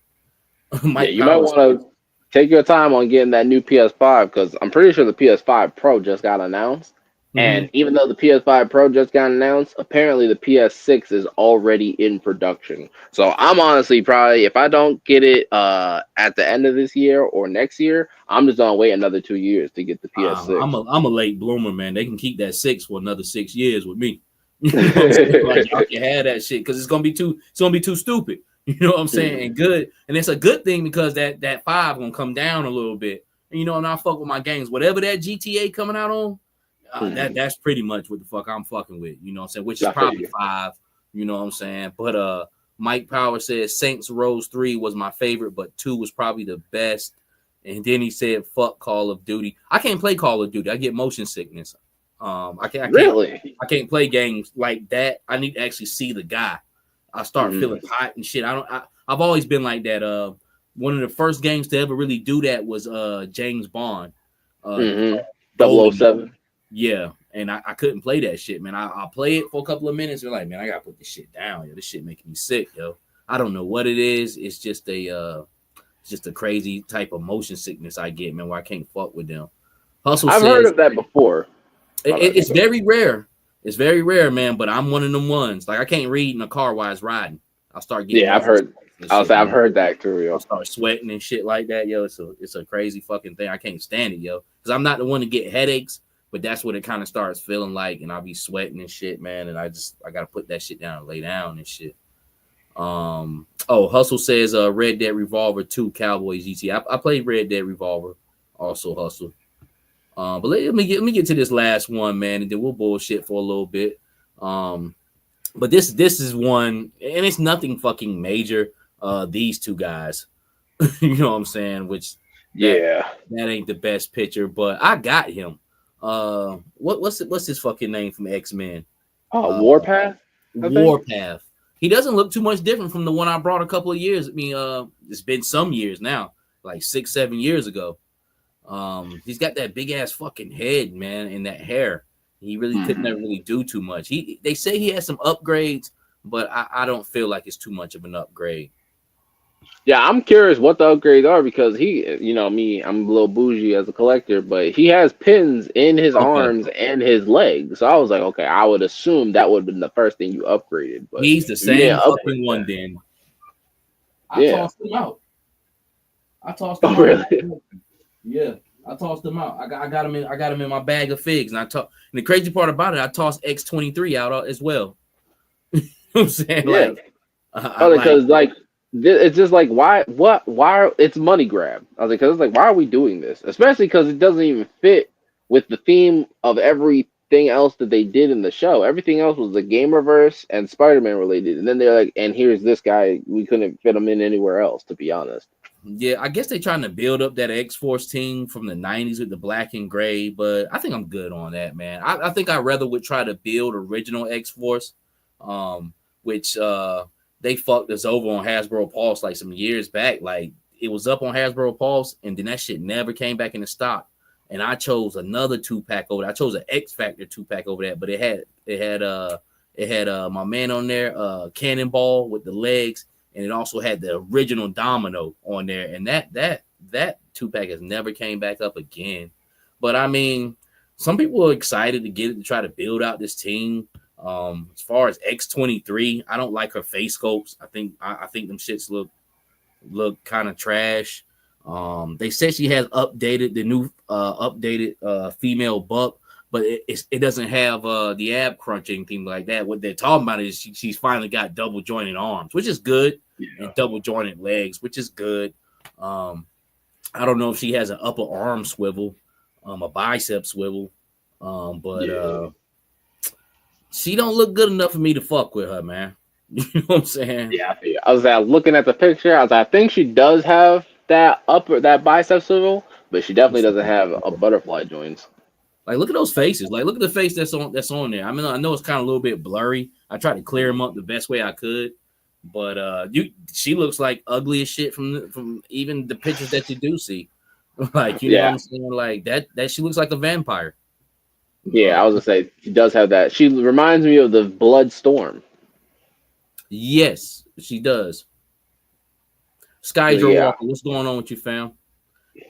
You might want to take your time on getting that new PS5 because I'm pretty sure the PS5 Pro just got announced. And even though the PS5 Pro just got announced, apparently the PS6 is already in production. So I'm honestly probably, if I don't get it at the end of this year or next year, I'm just gonna wait another 2 years to get the PS6. I'm a late bloomer, man. They can keep that 6 for another 6 years with me. You know what I'm saying? Like y'all can have that shit because it's gonna be too stupid. You know what I'm saying? And good, and it's a good thing because that 5 gonna come down a little bit. And and I fuck with my games. Whatever that GTA coming out on. That's pretty much what the fuck I'm fucking with, you know what I'm saying? Which is probably 5, you know what I'm saying? But Mike Power says Saints Row 3 was my favorite, but 2 was probably the best. And then he said, fuck Call of Duty. I can't play Call of Duty. I get motion sickness. I can't play games like that. I need to actually see the guy. I start feeling hot and shit. I've always been like that. One of the first games to ever really do that was James Bond. 007. Yeah, and I couldn't play that shit, man. I'll play it for a couple of minutes. You're like, man, I gotta put this shit down. Yo, this shit making me sick, yo. I don't know what it is. It's just a crazy type of motion sickness I get, man, where I can't fuck with them. Hustle I've heard of that before. It's very rare. It's very rare, man. But I'm one of them ones. Like I can't read in a car while it's riding. I'll start getting. Yeah, I've heard. I've heard that too, yo. I'll start sweating and shit like that, yo. It's a crazy fucking thing. I can't stand it, yo, because I'm not the one to get headaches. But that's what it kind of starts feeling like, and I'll be sweating and shit, man. And I gotta put that shit down and lay down and shit. Hustle says Red Dead Revolver 2 Cowboys GT. I played Red Dead Revolver, also Hustle. But let me get to this last one, man, and then we'll bullshit for a little bit. But this is one, and it's nothing fucking major. These two guys, you know what I'm saying? Which that ain't the best picture, but I got him. What's his fucking name from X-Men? Warpath? Warpath. He doesn't look too much different from the one I brought a couple of years. I mean, it's been some years now, like 6-7 years ago. He's got that big ass fucking head, man, and that hair. He really couldn't really do too much. They say he has some upgrades, but I don't feel like it's too much of an upgrade. Yeah, I'm curious what the upgrades are because me, I'm a little bougie as a collector, but he has pins in his arms and his legs. So I was like, okay, I would assume that would have been the first thing you upgraded. But he's the same fucking one. Then I tossed him out. Oh, really? Yeah, I tossed him out. I got him in my bag of figs, and and the crazy part about it, I tossed X-23 out as well. You know what I'm saying? Yeah. Because it's just like why it's money grab. I was like, because it's like, why are we doing this? Especially because it doesn't even fit with the theme of everything else that they did in the show. Everything else was the game reverse and Spider-Man related, and then they're like, and here's this guy. We couldn't fit him in anywhere else, to be honest. Yeah, I guess they're trying to build up that X-Force team from the 90s with the black and gray, but I think I'm good on that, man. I think I rather would try to build original X-Force, which they fucked us over on Hasbro Pulse like some years back. Like, it was up on Hasbro Pulse, and then that shit never came back into stock. And I chose another 2-pack over that. I chose an X Factor 2-pack over that, but it had my man on there, Cannonball with the legs. And it also had the original Domino on there, and that 2-pack has never came back up again. But I mean, some people are excited to get it to try to build out this team. As far as X-23, I don't like her face sculpts. I think them shits look kind of trash. They said she has updated the new updated female Buck, but it doesn't have the ab crunching thing like that. What they're talking about is she's finally got double jointed arms, which is good, and double jointed legs, which is good. I don't know if she has an upper arm swivel, a bicep swivel, but she don't look good enough for me to fuck with her, man. You know what I'm saying? Yeah, I was looking at the picture. I think she does have that bicep swivel, but she definitely doesn't have a butterfly joints. Like, look at those faces. Like, look at the face that's on there. I mean, I know it's kind of a little bit blurry. I tried to clear them up the best way I could, but she looks like ugly as shit from even the pictures that you do see. Like, you know what I'm saying? Like that she looks like a vampire. Yeah, I was gonna say she does have that. She reminds me of the Blood Storm. Yes, she does. Skydra Walker, what's going on with you, fam?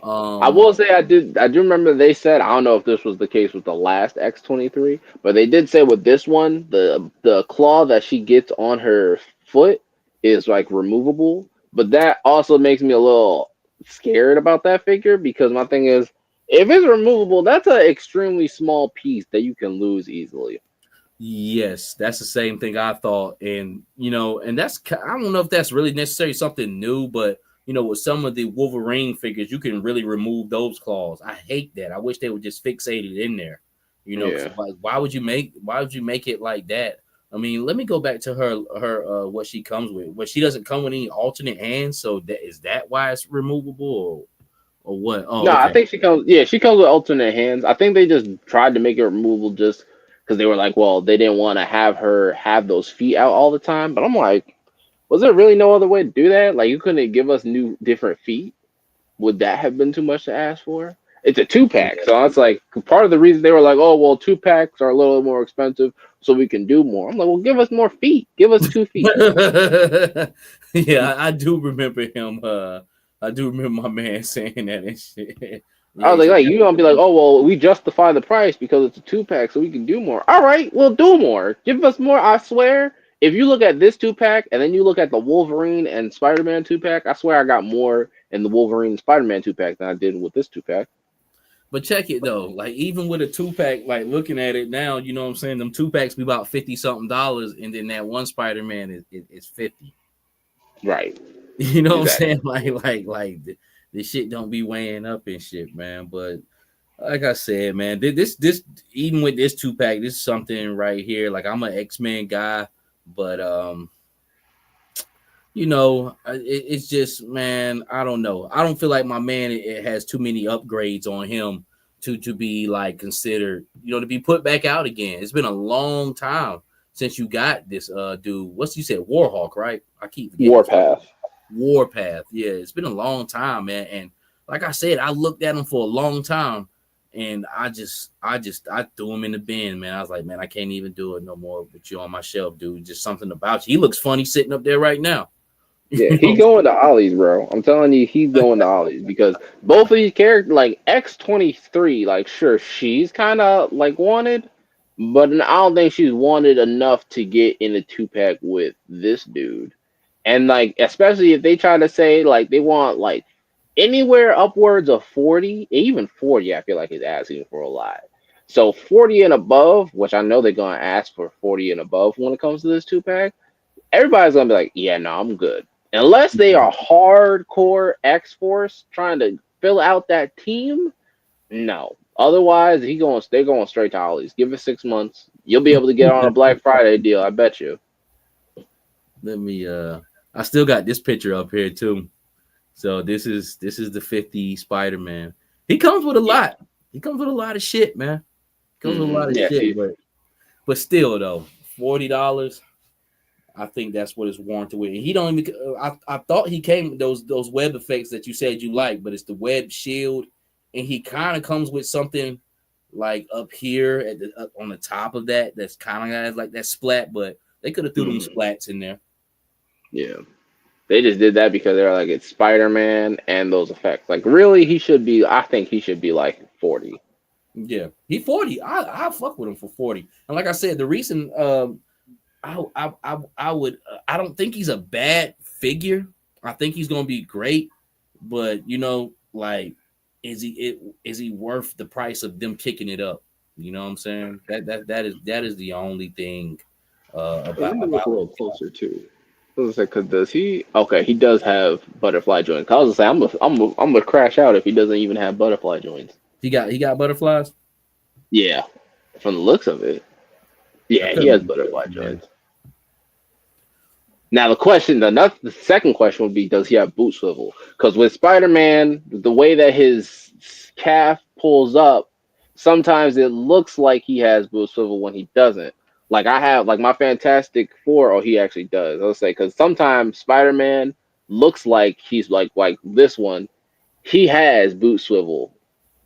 I will say I do remember they said, I don't know if this was the case with the last X-23, but they did say with this one, the claw that she gets on her foot is like removable. But that also makes me a little scared about that figure, because my thing is, if it's removable, that's an extremely small piece that you can lose easily. Yes, that's the same thing I thought. And, and I don't know if that's really necessarily something new, but, with some of the Wolverine figures, you can really remove those claws. I hate that. I wish they would just fixate it in there. Like, why would you make it like that? I mean, let me go back to her what she comes with. But she doesn't come with any alternate hands, so is that why it's removable or what? Oh, no, okay. I think she comes with alternate hands. I think they just tried to make it removable just because they were like, well, they didn't want to have her have those feet out all the time. But I'm like, was there really no other way to do that? Like, you couldn't give us different feet? Would that have been too much to ask for? It's a 2-pack, so it's like part of the reason they were like, oh, well, 2-packs are a little more expensive, so we can do more. I'm like, well, give us more feet. Give us 2 feet. Yeah, I do remember him. I do remember my man saying that and shit. Yeah, I was like, you're gonna be like, oh, well, we justify the price because it's a 2-pack, so we can do more. All right, we'll do more. Give us more. I swear. If you look at this 2-pack and then you look at the Wolverine and Spider-Man 2-pack, I swear I got more in the Wolverine and Spider-Man 2-pack than I did with this 2-pack. But check it though, like even with a 2-pack, like looking at it now, you know what I'm saying? Them 2-packs be about $50-something, and then that one Spider-Man is 50. Right. You know exactly. What I'm saying? Like the shit don't be weighing up and shit, man. But like I said, man, this even with this 2-pack, this is something right here. Like, I'm an X-Men guy. But it's just, man, I don't know. I don't feel like my man it has too many upgrades on him to be like considered, to be put back out again. It's been a long time since you got this dude, what's you said, Warhawk, right? I keep forgetting. Warpath. Warpath. Yeah, it's been a long time, man. And like I said, I looked at him for a long time, and I threw him in the bin, man. I was like, man, I can't even do it no more with you on my shelf, dude. Just something about you. He looks funny sitting up there right now. Yeah, he going to Ollie's, bro. I'm telling you, he's going to Ollie's because both of these characters, like X-23, like sure, she's kind of like wanted, but I don't think she's wanted enough to get in a 2-pack with this dude. And like, especially if they try to say like they want like anywhere upwards of 40, even 40, I feel like is asking for a lot. So 40 and above, which I know they're gonna ask for 40 and above when it comes to this 2-pack, everybody's gonna be like, yeah, no, I'm good. Unless they are hardcore X-Force trying to fill out that team, no. Otherwise, they're going straight to Ollie's. Give it 6 months. You'll be able to get on a Black Friday deal, I bet you. Let me I still got this picture up here too. So this is the 50 Spider-Man. He comes with a lot. He comes with a lot of shit, man. Comes with a lot of shit, but still though, $40. I think that's what it's warranted with. He don't even. I thought he came with those web effects that you said you like, but it's the web shield, and he kind of comes with something like up here on the top of that. That's kind of like that splat, but they could have threw them splats in there. Yeah, they just did that because they're like it's Spider-Man and those effects. Like really, he should be. I think he should be like 40. Yeah, he 40. I fuck with him for 40. And like I said, the reason I would I don't think he's a bad figure. I think he's gonna be great, but like is he worth the price of them kicking it up? You know what I'm saying? That is the only thing about a little closer too. I was because does he? Okay, he does have butterfly joints. I was gonna say I'm gonna crash out if he doesn't even have butterfly joints. He got butterflies. Yeah, from the looks of it. Yeah, he has butterfly joints. Now the second question would be, does he have boot swivel? Because with Spider-Man, the way that his calf pulls up, sometimes it looks like he has boot swivel when he doesn't. Like I have, like my Fantastic Four, he actually does. I'll say because sometimes Spider-Man looks like he's like this one, he has boot swivel,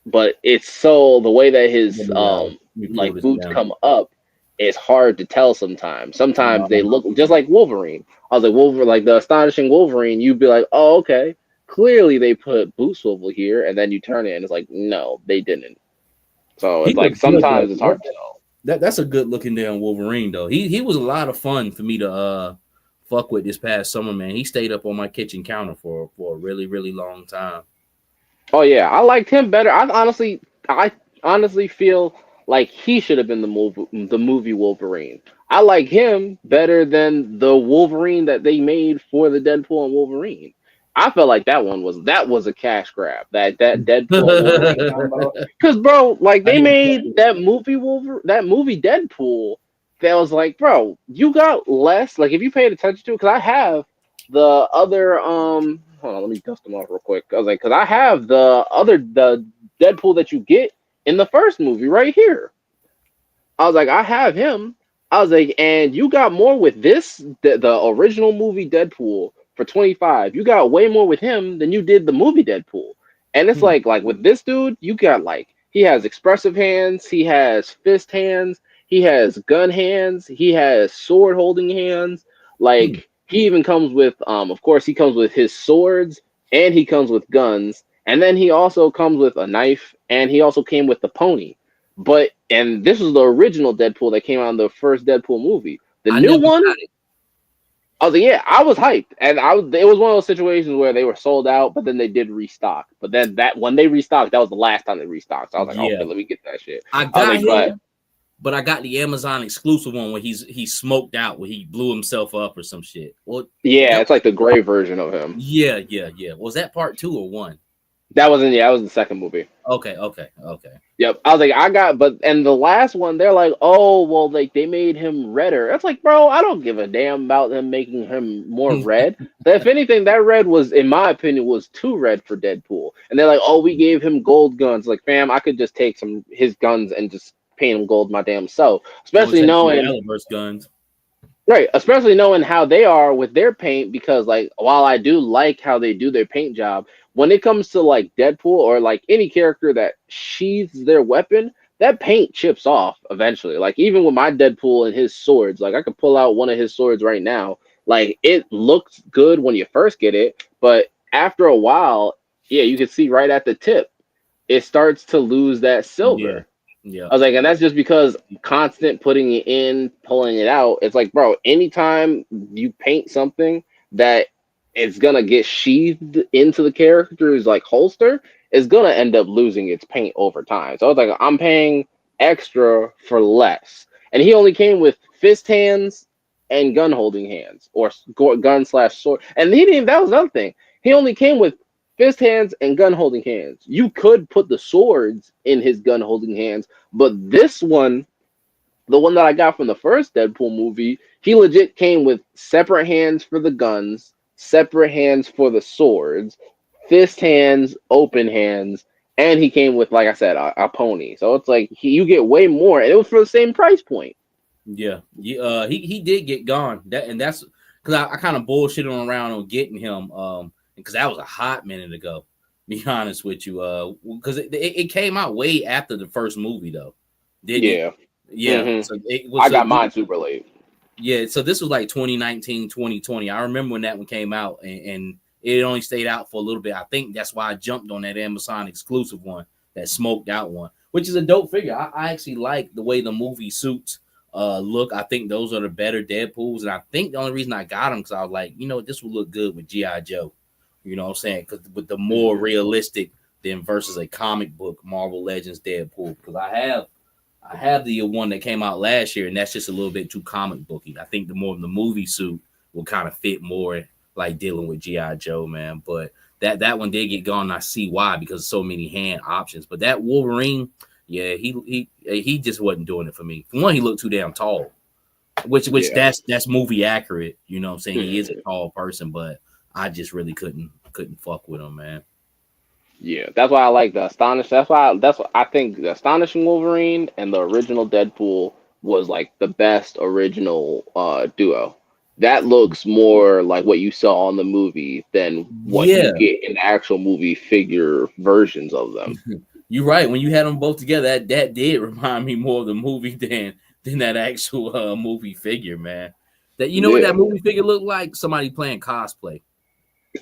but it's so the way that his like boots come up. It's hard to tell sometimes. Sometimes they look just like Wolverine. I was like, Wolverine, like the Astonishing Wolverine, you'd be like, oh, okay. Clearly they put boot swivel here, and then you turn it and it's like, no, they didn't. So it's like sometimes it's hard to tell. That's a good looking damn Wolverine though. He was a lot of fun for me to fuck with this past summer, man. He stayed up on my kitchen counter for a really, really long time. Oh yeah, I liked him better. I honestly feel like he should have been the movie Wolverine. I like him better than the Wolverine that they made for the Deadpool and Wolverine. I felt like that was a cash grab. That Deadpool because bro, like they made that movie Deadpool. That was like, bro, you got less. Like if you paid attention to it, because I have the other hold on, let me dust them off real quick. I was like, because I have the Deadpool that you get in the first movie right here. I was like, I have him. I was like, and you got more with this, the original movie Deadpool for $25. You got way more with him than you did the movie Deadpool. And it's like with this dude, you got like, he has expressive hands, he has fist hands, he has gun hands, he has sword holding hands. Like he even comes with, of course, he comes with his swords and he comes with guns. And then he also comes with a knife, and he also came with the pony. And this was the original Deadpool that came out in the first Deadpool movie. The new one, I was like, yeah, I was hyped. And it was one of those situations where they were sold out, but then they did restock. But then when they restocked, that was the last time they restocked. So I was like, okay, let me get that shit. I got him, but I got the Amazon exclusive one where he's smoked out, where he blew himself up or some shit. Well, yeah, it's like the gray version of him. Yeah. Was that part 2 or 1? That was the second movie. Okay. Yep. I was like, and the last one, they're like, oh, well, like they made him redder. It's like, bro, I don't give a damn about them making him more red. If anything, that red was, in my opinion, was too red for Deadpool. And they're like, oh, we gave him gold guns. Like, fam, I could just take his guns and just paint him gold my damn self. Especially knowing Alliverse guns. Right, especially knowing how they are with their paint, because like while I do like how they do their paint job, when it comes to like Deadpool or like any character that sheathes their weapon, that paint chips off eventually. Like even with my Deadpool and his swords, like I could pull out one of his swords right now. Like it looks good when you first get it, but after a while, yeah, you can see right at the tip, it starts to lose that Yeah, silver. yeah, I was like, and that's just because constant putting it in, pulling it out. It's like, bro, anytime you paint something that it's gonna get sheathed into the character's like holster, is gonna end up losing its paint over time. So I was like, I'm paying extra for less. And he only came with fist hands and gun holding hands, or gun slash sword. And he didn't. That was another thing. He only came with fist hands and gun holding hands. You could put the swords in his gun holding hands, but this one, the one that I got from the first Deadpool movie, he legit came with separate hands for the guns, separate hands for the swords, fist hands, open hands, and he came with, like I said, a pony. So it's like you get way more, and it was for the same price point. yeah. He did get gone. That's because I kind of bullshitted him around on getting him. Because that was a hot minute ago. Be honest with you. Because it came out way after the first movie though, didn't it? Yeah. Yeah. Hmm. So it was. I got mine super late. Yeah. So this was like 2019, 2020. I remember when that one came out, and it only stayed out for a little bit. I think that's why I jumped on that Amazon exclusive one, that smoked out one, which is a dope figure. I actually like the way the movie suits look. I think those are the better Deadpools, and I think the only reason I got them because I was like, this would look good with GI Joe. You know what I'm saying? Because with the more realistic than versus a comic book Marvel Legends Deadpool. Because I have the one that came out last year, and that's just a little bit too comic booky. I think the more of the movie suit will kind of fit more like dealing with GI Joe, man. But that one did get gone. And I see why, because so many hand options. But that Wolverine, yeah, he just wasn't doing it for me. For one, he looked too damn tall, which Yeah. that's movie accurate. You know what I'm saying? He is a Mhm. tall person, but I just really couldn't fuck with him, man. Yeah, that's why I like the Astonish. That's what I think the Astonishing Wolverine and the original Deadpool was like the best original duo. That looks more like what you saw on the movie than what you Yeah, get in actual movie figure versions of them. you're right. When you had them both together, that did remind me more of the movie than that actual movie figure, man. That you know what that Yeah, movie figure looked like? Somebody playing cosplay.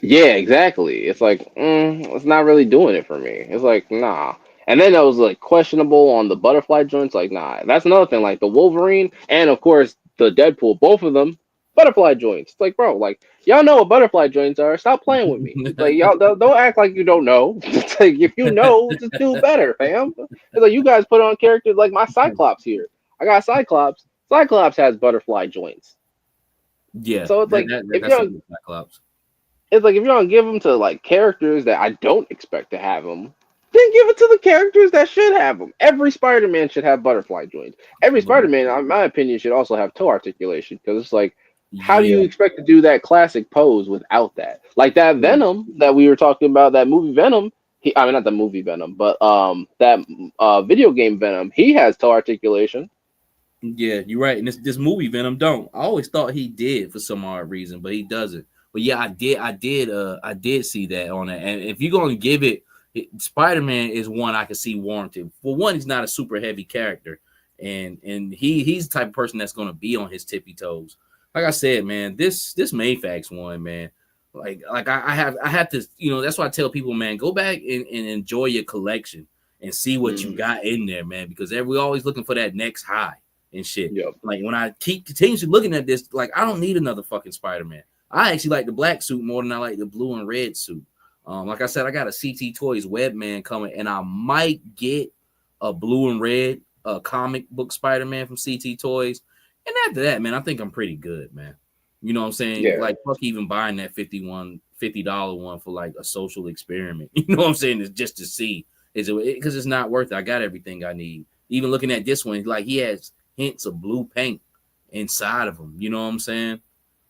yeah, exactly. It's like it's not really doing it for me. It's like nah. And then that was like questionable on the butterfly joints. Like nah, that's another thing. Like the Wolverine and of course the Deadpool, both of them butterfly joints. It's like bro, like y'all know what butterfly joints are. Stop playing with me. It's like y'all don't act like you don't know. It's like if you know, just do better, fam. It's like you guys put on characters like my Cyclops here. I got Cyclops. Cyclops has butterfly joints. Yeah, So it's like if that's a you're good Cyclops. it's like if you're gonna give them to like characters that I don't expect to have them, then give it to the characters that should have them. Every Spider-Man should have butterfly joints. Every Spider-Man, in my opinion, should also have toe articulation because it's like, how do Yeah, you expect to do that classic pose without that? Like that right. Venom that we were talking about, that movie Venom. I mean, not the movie Venom, but that video game Venom. He has toe articulation. Yeah, you're right. And this movie Venom don't. I always thought he did for some odd reason, but he doesn't. But yeah, I did see that on it. And if you're gonna give Spider-Man is one I can see warranted. For one, he's not a super heavy character, and he's the type of person that's gonna be on his tippy toes. Like I said, man, this Mayfax one, man. Like I have to, that's why I tell people, man, go back and enjoy your collection and see what you Mm, got in there, man, because we're always looking for that next high and shit. yep. Like when I keep continuously looking at this, like I don't need another fucking Spider-Man. I actually like the black suit more than I like the blue and red suit. Like I said, I got a CT Toys Webman coming, and I might get a blue and red comic book Spider-Man from CT Toys. And after that, man, I think I'm pretty good, man. You know what I'm saying? Yeah. Like fuck even buying that $50 one for like a social experiment. You know what I'm saying? It's just to see. Is it because it's not worth it. I got everything I need. Even looking at this one, like he has hints of blue paint inside of him. You know what I'm saying?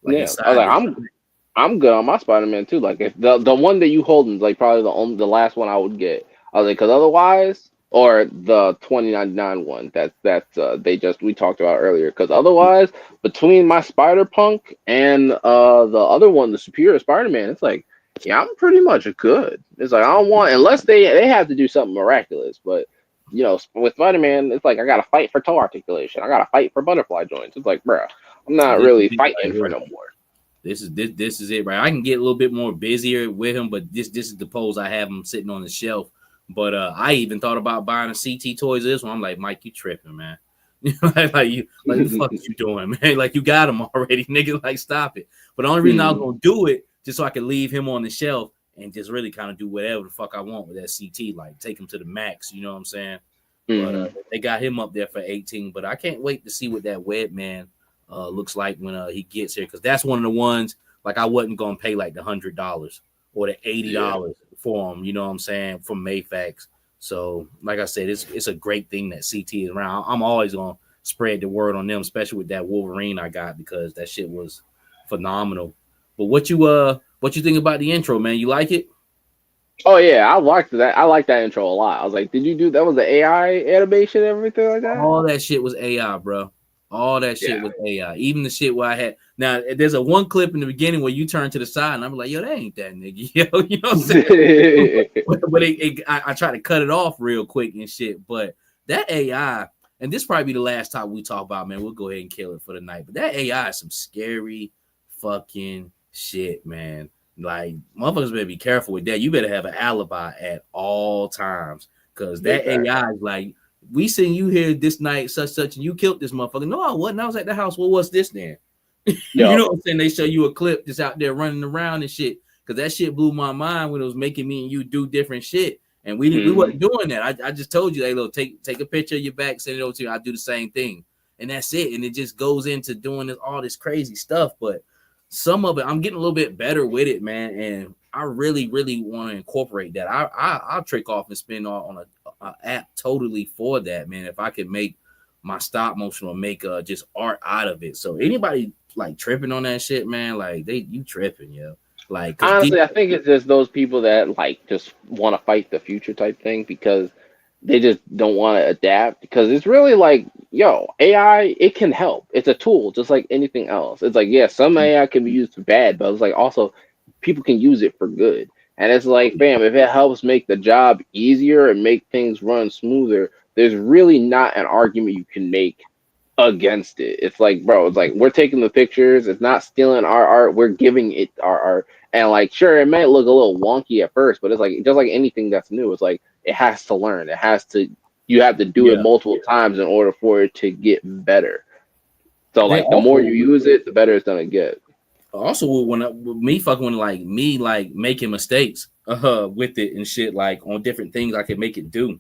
Like Yeah. I was inside like, this. I'm good on my Spider-Man too. Like if the one that you holding, like probably the last one I would get. I was like, because otherwise, or the 2099 one. That's we talked about earlier. Because otherwise, between my Spider Punk and the other one, the Superior Spider-Man, it's like, yeah, I'm pretty much good. It's like I don't want, unless they have to do something miraculous. But with Spider-Man, it's like I gotta fight for toe articulation. I gotta fight for butterfly joints. It's like, bruh, I'm not really fighting for no more. This is it, right? I can get a little bit more busier with him, but this is the pose I have him sitting on the shelf. But I even thought about buying a CT toys. This one, I'm like, Mike, you tripping, man? Like the fuck you doing, man? Like you got him already, nigga. Like stop it. But the only reason I was gonna do it just so I could leave him on the shelf and just really kind of do whatever the fuck I want with that CT, like take him to the max. You know what I'm saying? But they got him up there for 18. But I can't wait to see what that Web Man looks like when he gets here, because that's one of the ones like I wasn't gonna pay like the $100 or the $80 for him, you know what I'm saying, from Mayfax. So like I said, it's a great thing that CT is around. I'm always gonna spread the word on them, especially with that Wolverine I got, because that shit was phenomenal. But what you think about the intro, man? You like it? Oh yeah, I liked that. I like that intro a lot. I was like, did you do that? Was the AI animation and everything like that? All that shit was AI, bro. All that shit was AI. Even the shit where I had now, there's a one clip in the beginning where you turn to the side and I'm like, yo, that ain't that nigga. Yo, you know what I'm saying? but I try to cut it off real quick and shit. But that AI, and this probably be the last time we talk about, man. We'll go ahead and kill it for the night. But that AI is some scary fucking shit, man. Like motherfuckers better be careful with that. You better have an alibi at all times, because that AI is like, we seen you here this night, such, and you killed this motherfucker. No, I wasn't. I was at the house. Well, what's this then? You know what I'm saying? They show you a clip just out there running around and shit. Because that shit blew my mind when it was making me and you do different shit. And we wasn't doing that. I just told you, hey, look, take a picture of your back, send it over to you. I do the same thing. And that's it. And it just goes into doing all this crazy stuff. But some of it, I'm getting a little bit better with it, man. And I really, really want to incorporate that. I'll trick off and spend on an app totally for that, man. If I could make my stop motion or make just art out of it. So anybody like tripping on that shit, man, like you tripping, yo. Like honestly, I think it's just those people that like just want to fight the future type thing, because they just don't want to adapt. Because it's really like, yo, AI, it can help. It's a tool, just like anything else. It's like, yeah, some AI can be used for bad, but it's like also people can use it for good. And it's like, fam, if it helps make the job easier and make things run smoother, there's really not an argument you can make against it. It's like, bro, it's like we're taking the pictures. It's not stealing our art. We're giving it our art. And like, sure, it might look a little wonky at first, but it's like just like anything that's new. It's like it has to learn. It has to. You have to do it multiple times in order for it to get better. So like, the more you use it, the better it's gonna get. Also, when making mistakes with it and shit, like on different things I could make it do.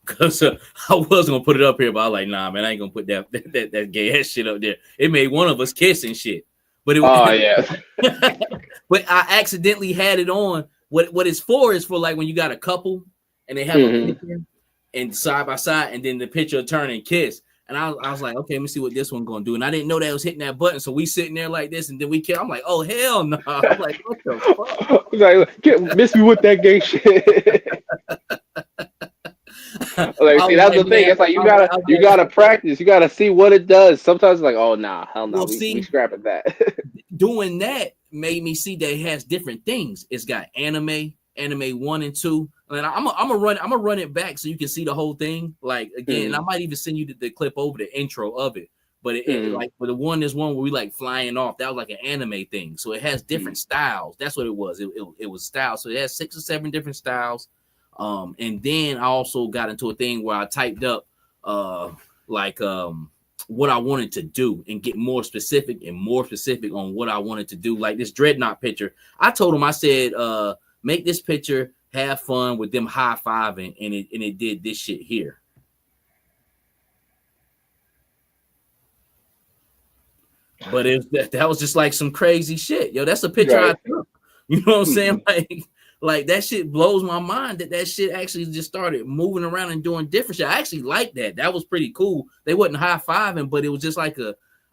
Because I was gonna put it up here, but I was like, nah, man, I ain't gonna put that gay ass shit up there. It made one of us kiss and shit. But it was, but I accidentally had it on. What it's for is for like when you got a couple and they have a picture and side by side, and then the picture will turn and kiss. And I was like, okay, let me see what this one gonna do. And I didn't know that it was hitting that button. So we sitting there like this, and then we kill. I'm like, oh hell no. I'm like, what the fuck? Like, miss me with that gay shit. Like, see, that's the thing. It's like you gotta practice. You gotta see what it does. Sometimes it's like, oh nah, hell no, we scrapping that. Doing that made me see that it has different things. It's got anime 1 and 2. And I'm gonna run it back so you can see the whole thing. Like again, and I might even send you the clip over the intro of it. But it like for the one, there's one where we like flying off. That was like an anime thing. So it has different styles. That's what it was. It was styles. So it has 6 or 7 different styles. And then I also got into a thing where I typed up what I wanted to do and get more specific on what I wanted to do. Like this Dreadnought picture, I told him, I said, make this picture, have fun with them high-fiving, and it did this shit here. But that was just like some crazy shit. Yo, that's a picture I took. You know what I'm saying? Like that shit blows my mind that shit actually just started moving around and doing different shit. I actually like that. That was pretty cool. They wasn't high-fiving, but it was just like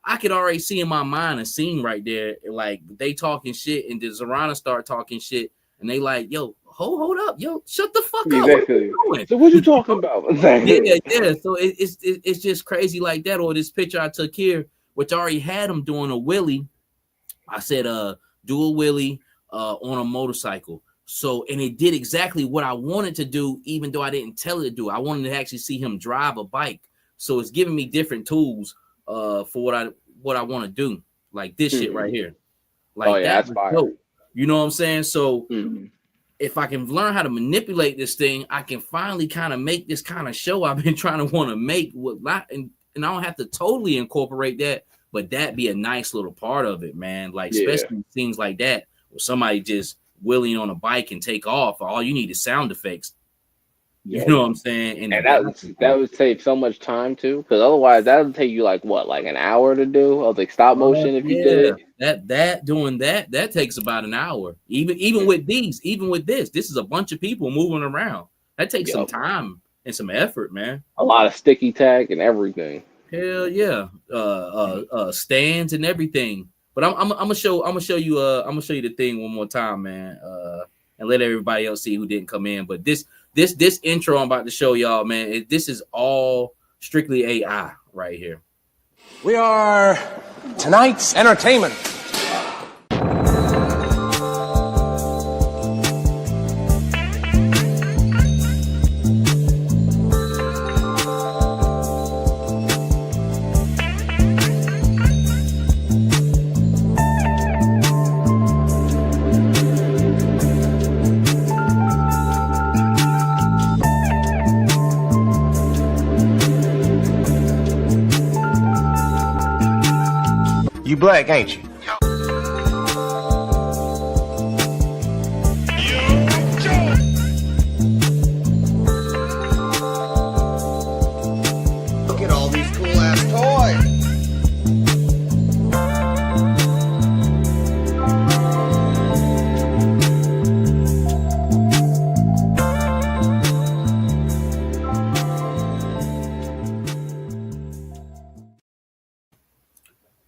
I could already see in my mind a scene right there. Like they talking shit and the Zorana start talking shit and they like, yo, hold up, yo, shut the fuck up. Exactly. What you doing? So what you talking about? Yeah. So it's just crazy like that. Or this picture I took here, which I already had him doing a wheelie. I said, do a wheelie on a motorcycle. So, and it did exactly what I wanted to do, even though I didn't tell it to do. I wanted to actually see him drive a bike. So it's giving me different tools for what I want to do, like this shit right here. Like that's fire. dope. You know what I'm saying? So if I can learn how to manipulate this thing, I can finally kind of make this kind of show I've been trying to want to make with and I don't have to totally incorporate that, but that be a nice little part of it, man. Like especially things like that where somebody just wheeling on a bike and take off. All you need is sound effects. You know what I'm saying? And that would save so much time too, because otherwise that would take you like an hour to do of like stop motion if you did it. That takes about an hour. Even with this is a bunch of people moving around. That takes some time and some effort, man. A lot of sticky tack and everything. Hell yeah. Stands and everything. But I'm gonna show you the thing one more time, man. And let everybody else see who didn't come in. But this intro I'm about to show y'all, man, this is all strictly AI right here. We are tonight's entertainment. You black, ain't you? Look at all these cool ass toys.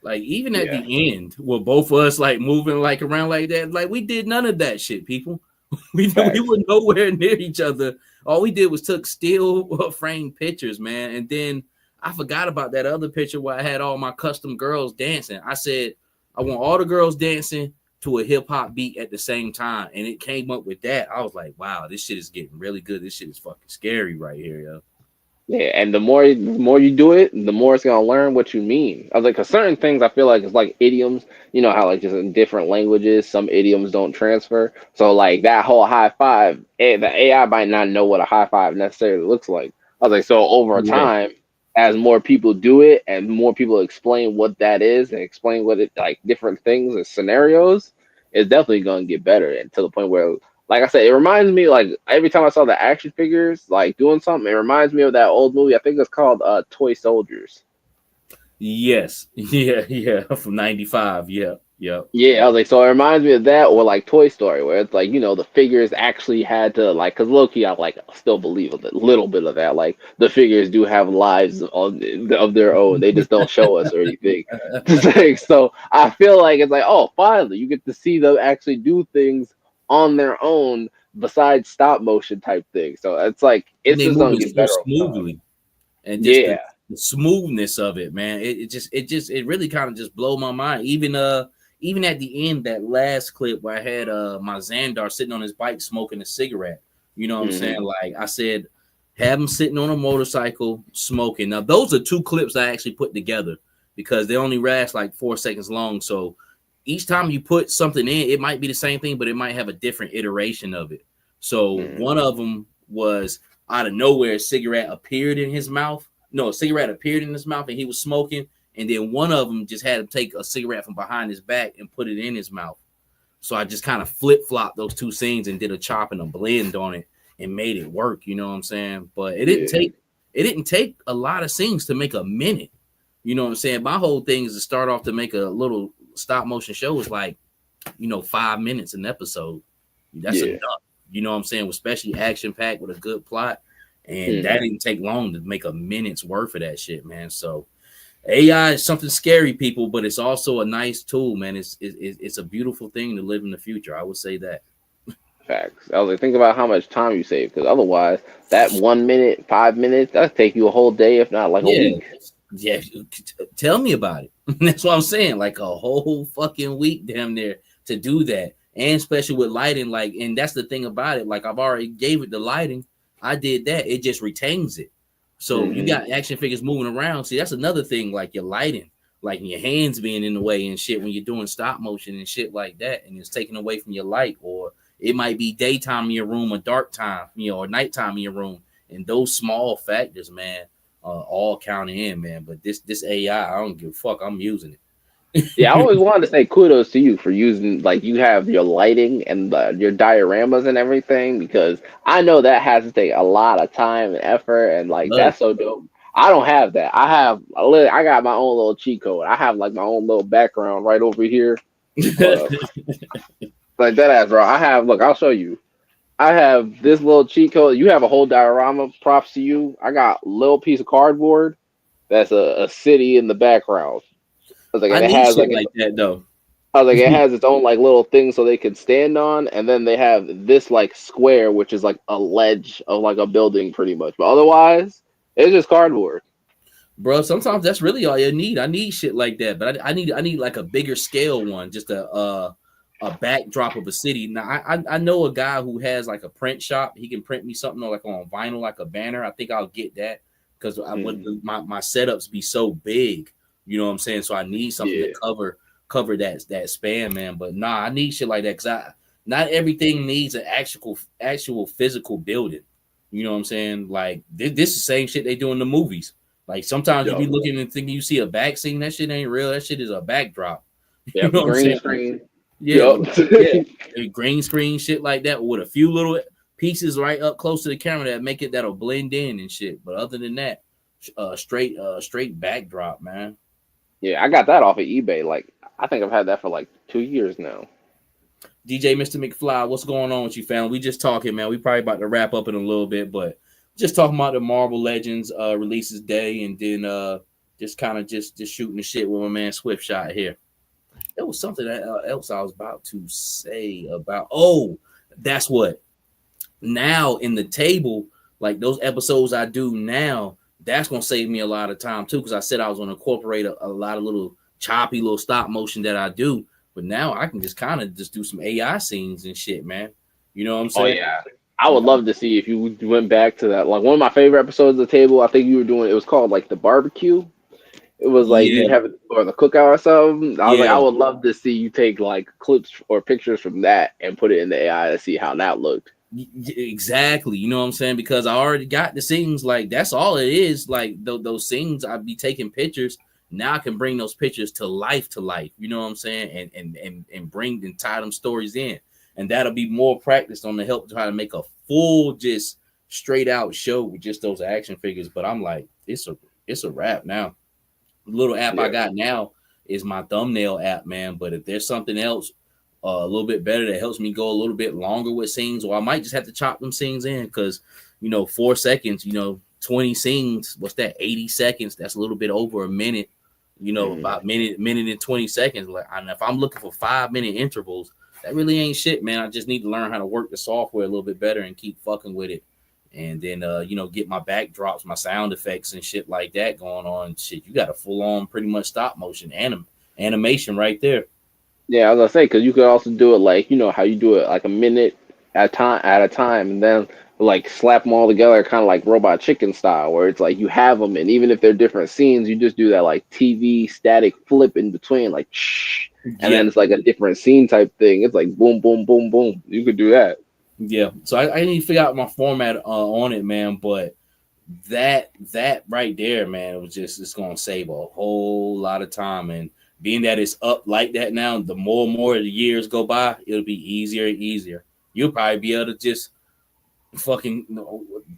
Like even at the end, where both of us like moving like around like that, like we did none of that shit, people. We were nowhere near each other. All we did was took still frame pictures, man. And then I forgot about that other picture where I had all my custom girls dancing. I said I want all the girls dancing to a hip hop beat at the same time, and it came up with that. I was like, wow, this shit is getting really good. This shit is fucking scary right here, yo. Yeah, and the more you do it, the more it's gonna learn what you mean. I was like, 'cause certain things I feel like it's like idioms. You know how like just in different languages, some idioms don't transfer. So like that whole high five, the AI might not know what a high five necessarily looks like. I was like, so over time, as more people do it and more people explain what that is and explain what it like different things and scenarios, it's definitely gonna get better and to the point where. Like I said, it reminds me, like, every time I saw the action figures, like, doing something, it reminds me of that old movie. I think it's called Toy Soldiers. Yes. Yeah. From 95. Yeah. Yeah, I was like, so it reminds me of that, or like Toy Story, where it's like, you know, the figures actually had to, like, because low-key, I, like, still believe a little bit of that. Like, the figures do have lives of their own. They just don't show us or anything. So I feel like it's like, oh, finally, you get to see them actually do things on their own besides stop motion type thing. So it's like it's just gonna get better smoothly, and just the smoothness of it, man. It really kind of just blow my mind. Even at the end, that last clip where I had my Xandar sitting on his bike smoking a cigarette. You know what I'm saying? Like I said, have him sitting on a motorcycle smoking. Now those are two clips I actually put together because they only last like 4 seconds long. So each time you put something in, it might be the same thing, but it might have a different iteration of it. So one of them was out of nowhere, a cigarette appeared in his mouth. No, a cigarette appeared in his mouth and he was smoking. And then one of them just had him take a cigarette from behind his back and put it in his mouth. So I just kind of flip-flopped those two scenes and did a chop and a blend on it and made it work. You know what I'm saying? But it didn't take a lot of scenes to make a minute. You know what I'm saying? My whole thing is to start off to make a little stop motion show is like, 5 minutes an episode. That's enough. You know what I'm saying? Especially action packed with a good plot. And that didn't take long to make a minute's worth of that shit, man. So AI is something scary, people, but it's also a nice tool, man. It's a beautiful thing to live in the future. I would say that. Facts. I was like, think about how much time you save, because otherwise, that 1 minute, 5 minutes, that'll take you a whole day, if not like a Yeah, week. yeah. Tell me about it. That's what I'm saying. Like a whole fucking week, damn near, to do that, and especially with lighting. Like, and that's the thing about it. Like, I've already gave it the lighting. I did that. It just retains it. So you got action figures moving around. See, that's another thing. Like your lighting, like your hands being in the way and shit when you're doing stop motion and shit like that, and it's taken away from your light, or it might be daytime in your room or dark time, or nighttime in your room, and those small factors, man, all counting in, man. But this AI, I don't give a fuck. I'm using it. Yeah, I always wanted to say kudos to you for using, like, you have your lighting and your dioramas and everything, because I know that has to take a lot of time and effort, and like Does. that's so dope. I don't have that. I got my own little cheat code. I have like my own little background right over here. Hold up. Like that ass, bro. I have, look, I'll show you. I have this little cheat code. You have a whole diorama. Props to you. I got a little piece of cardboard that's a city in the background. I was like, I and it need has shit like like that though. I was like, it has its own like little thing so they can stand on, and then they have this like square, which is like a ledge of like a building, pretty much. But otherwise, it's just cardboard. Bro, sometimes that's really all you need. I need shit like that, but I need like a bigger scale one, just a backdrop of a city. Now I know a guy who has like a print shop. He can print me something like on vinyl, like a banner. I think I'll get that because I would my setups be so big. You know what I'm saying? So I need something to Yeah, cover that span, man. But nah, I need shit like that because not everything needs an actual physical building. You know what I'm saying? Like this is the same shit they do in the movies. Like sometimes you yo, be looking and thinking you see a back scene. That shit ain't real. That shit is a backdrop. You yeah, know what I'm green saying? Like, screen. yeah, Yup. yeah. A green screen shit like that with a few little pieces right up close to the camera that make it that'll blend in and shit. But other than that, straight backdrop, man. Yeah, I got that off of eBay. Like, I think I've had that for like 2 years now. DJ Mr. McFly, what's going on with you, fam? We just talking, man. We probably about to wrap up in a little bit, but just talking about the Marvel Legends releases day, and then just kind of just shooting the shit with my man Swift Shot here. There was something else I was about to say about. Oh, that's what. Now in the table, like those episodes I do now, that's gonna save me a lot of time too. Because I said I was gonna incorporate a lot of little choppy little stop motion that I do, but now I can just kind of just do some AI scenes and shit, man. You know what I'm Oh saying? yeah, I would love to see if you went back to that. Like one of my favorite episodes of the table, I think you were doing. It was called like the barbecue. It was like Yeah, you'd have it or the cookout or something. I was like, I yeah. would love to see you take like clips or pictures from that and put it in the AI to see how that looked. Exactly. You know what I'm saying? Because I already got the scenes. Like that's all it is. Like those scenes, I'd be taking pictures. Now I can bring those pictures to life. You know what I'm saying? And bring and tie them stories in. And that'll be more practice on the help to try to make a full, just straight out show with just those action figures. But I'm like, it's a wrap now. The little app I Yeah. got now is my thumbnail app, man. But if there's something else a little bit better that helps me go a little bit longer with scenes, or I might just have to chop them scenes in because 4 seconds, 20 scenes, what's that, 80 seconds? That's a little bit over a minute, about minute and 20 seconds. Like, and if I'm looking for 5-minute intervals, that really ain't shit, man. I just need to learn how to work the software a little bit better and keep fucking with it. And then, get my backdrops, my sound effects and shit like that going on. Shit, you got a full on pretty much stop motion animation right there. Yeah, I was gonna say because you could also do it like how you do it like a minute at a time, and then like slap them all together, kind of like Robot Chicken style, where it's like you have them, and even if they're different scenes, you just do that like TV static flip in between, like shh, and Yeah. then it's like a different scene type thing. It's like boom, boom, boom, boom. You could do that. Yeah, so I need to figure out my format on it, man. But that right there, man, it was just it's gonna save a whole lot of time. And being that it's up like that now, the more and more the years go by, it'll be easier and easier. You'll probably be able to just fucking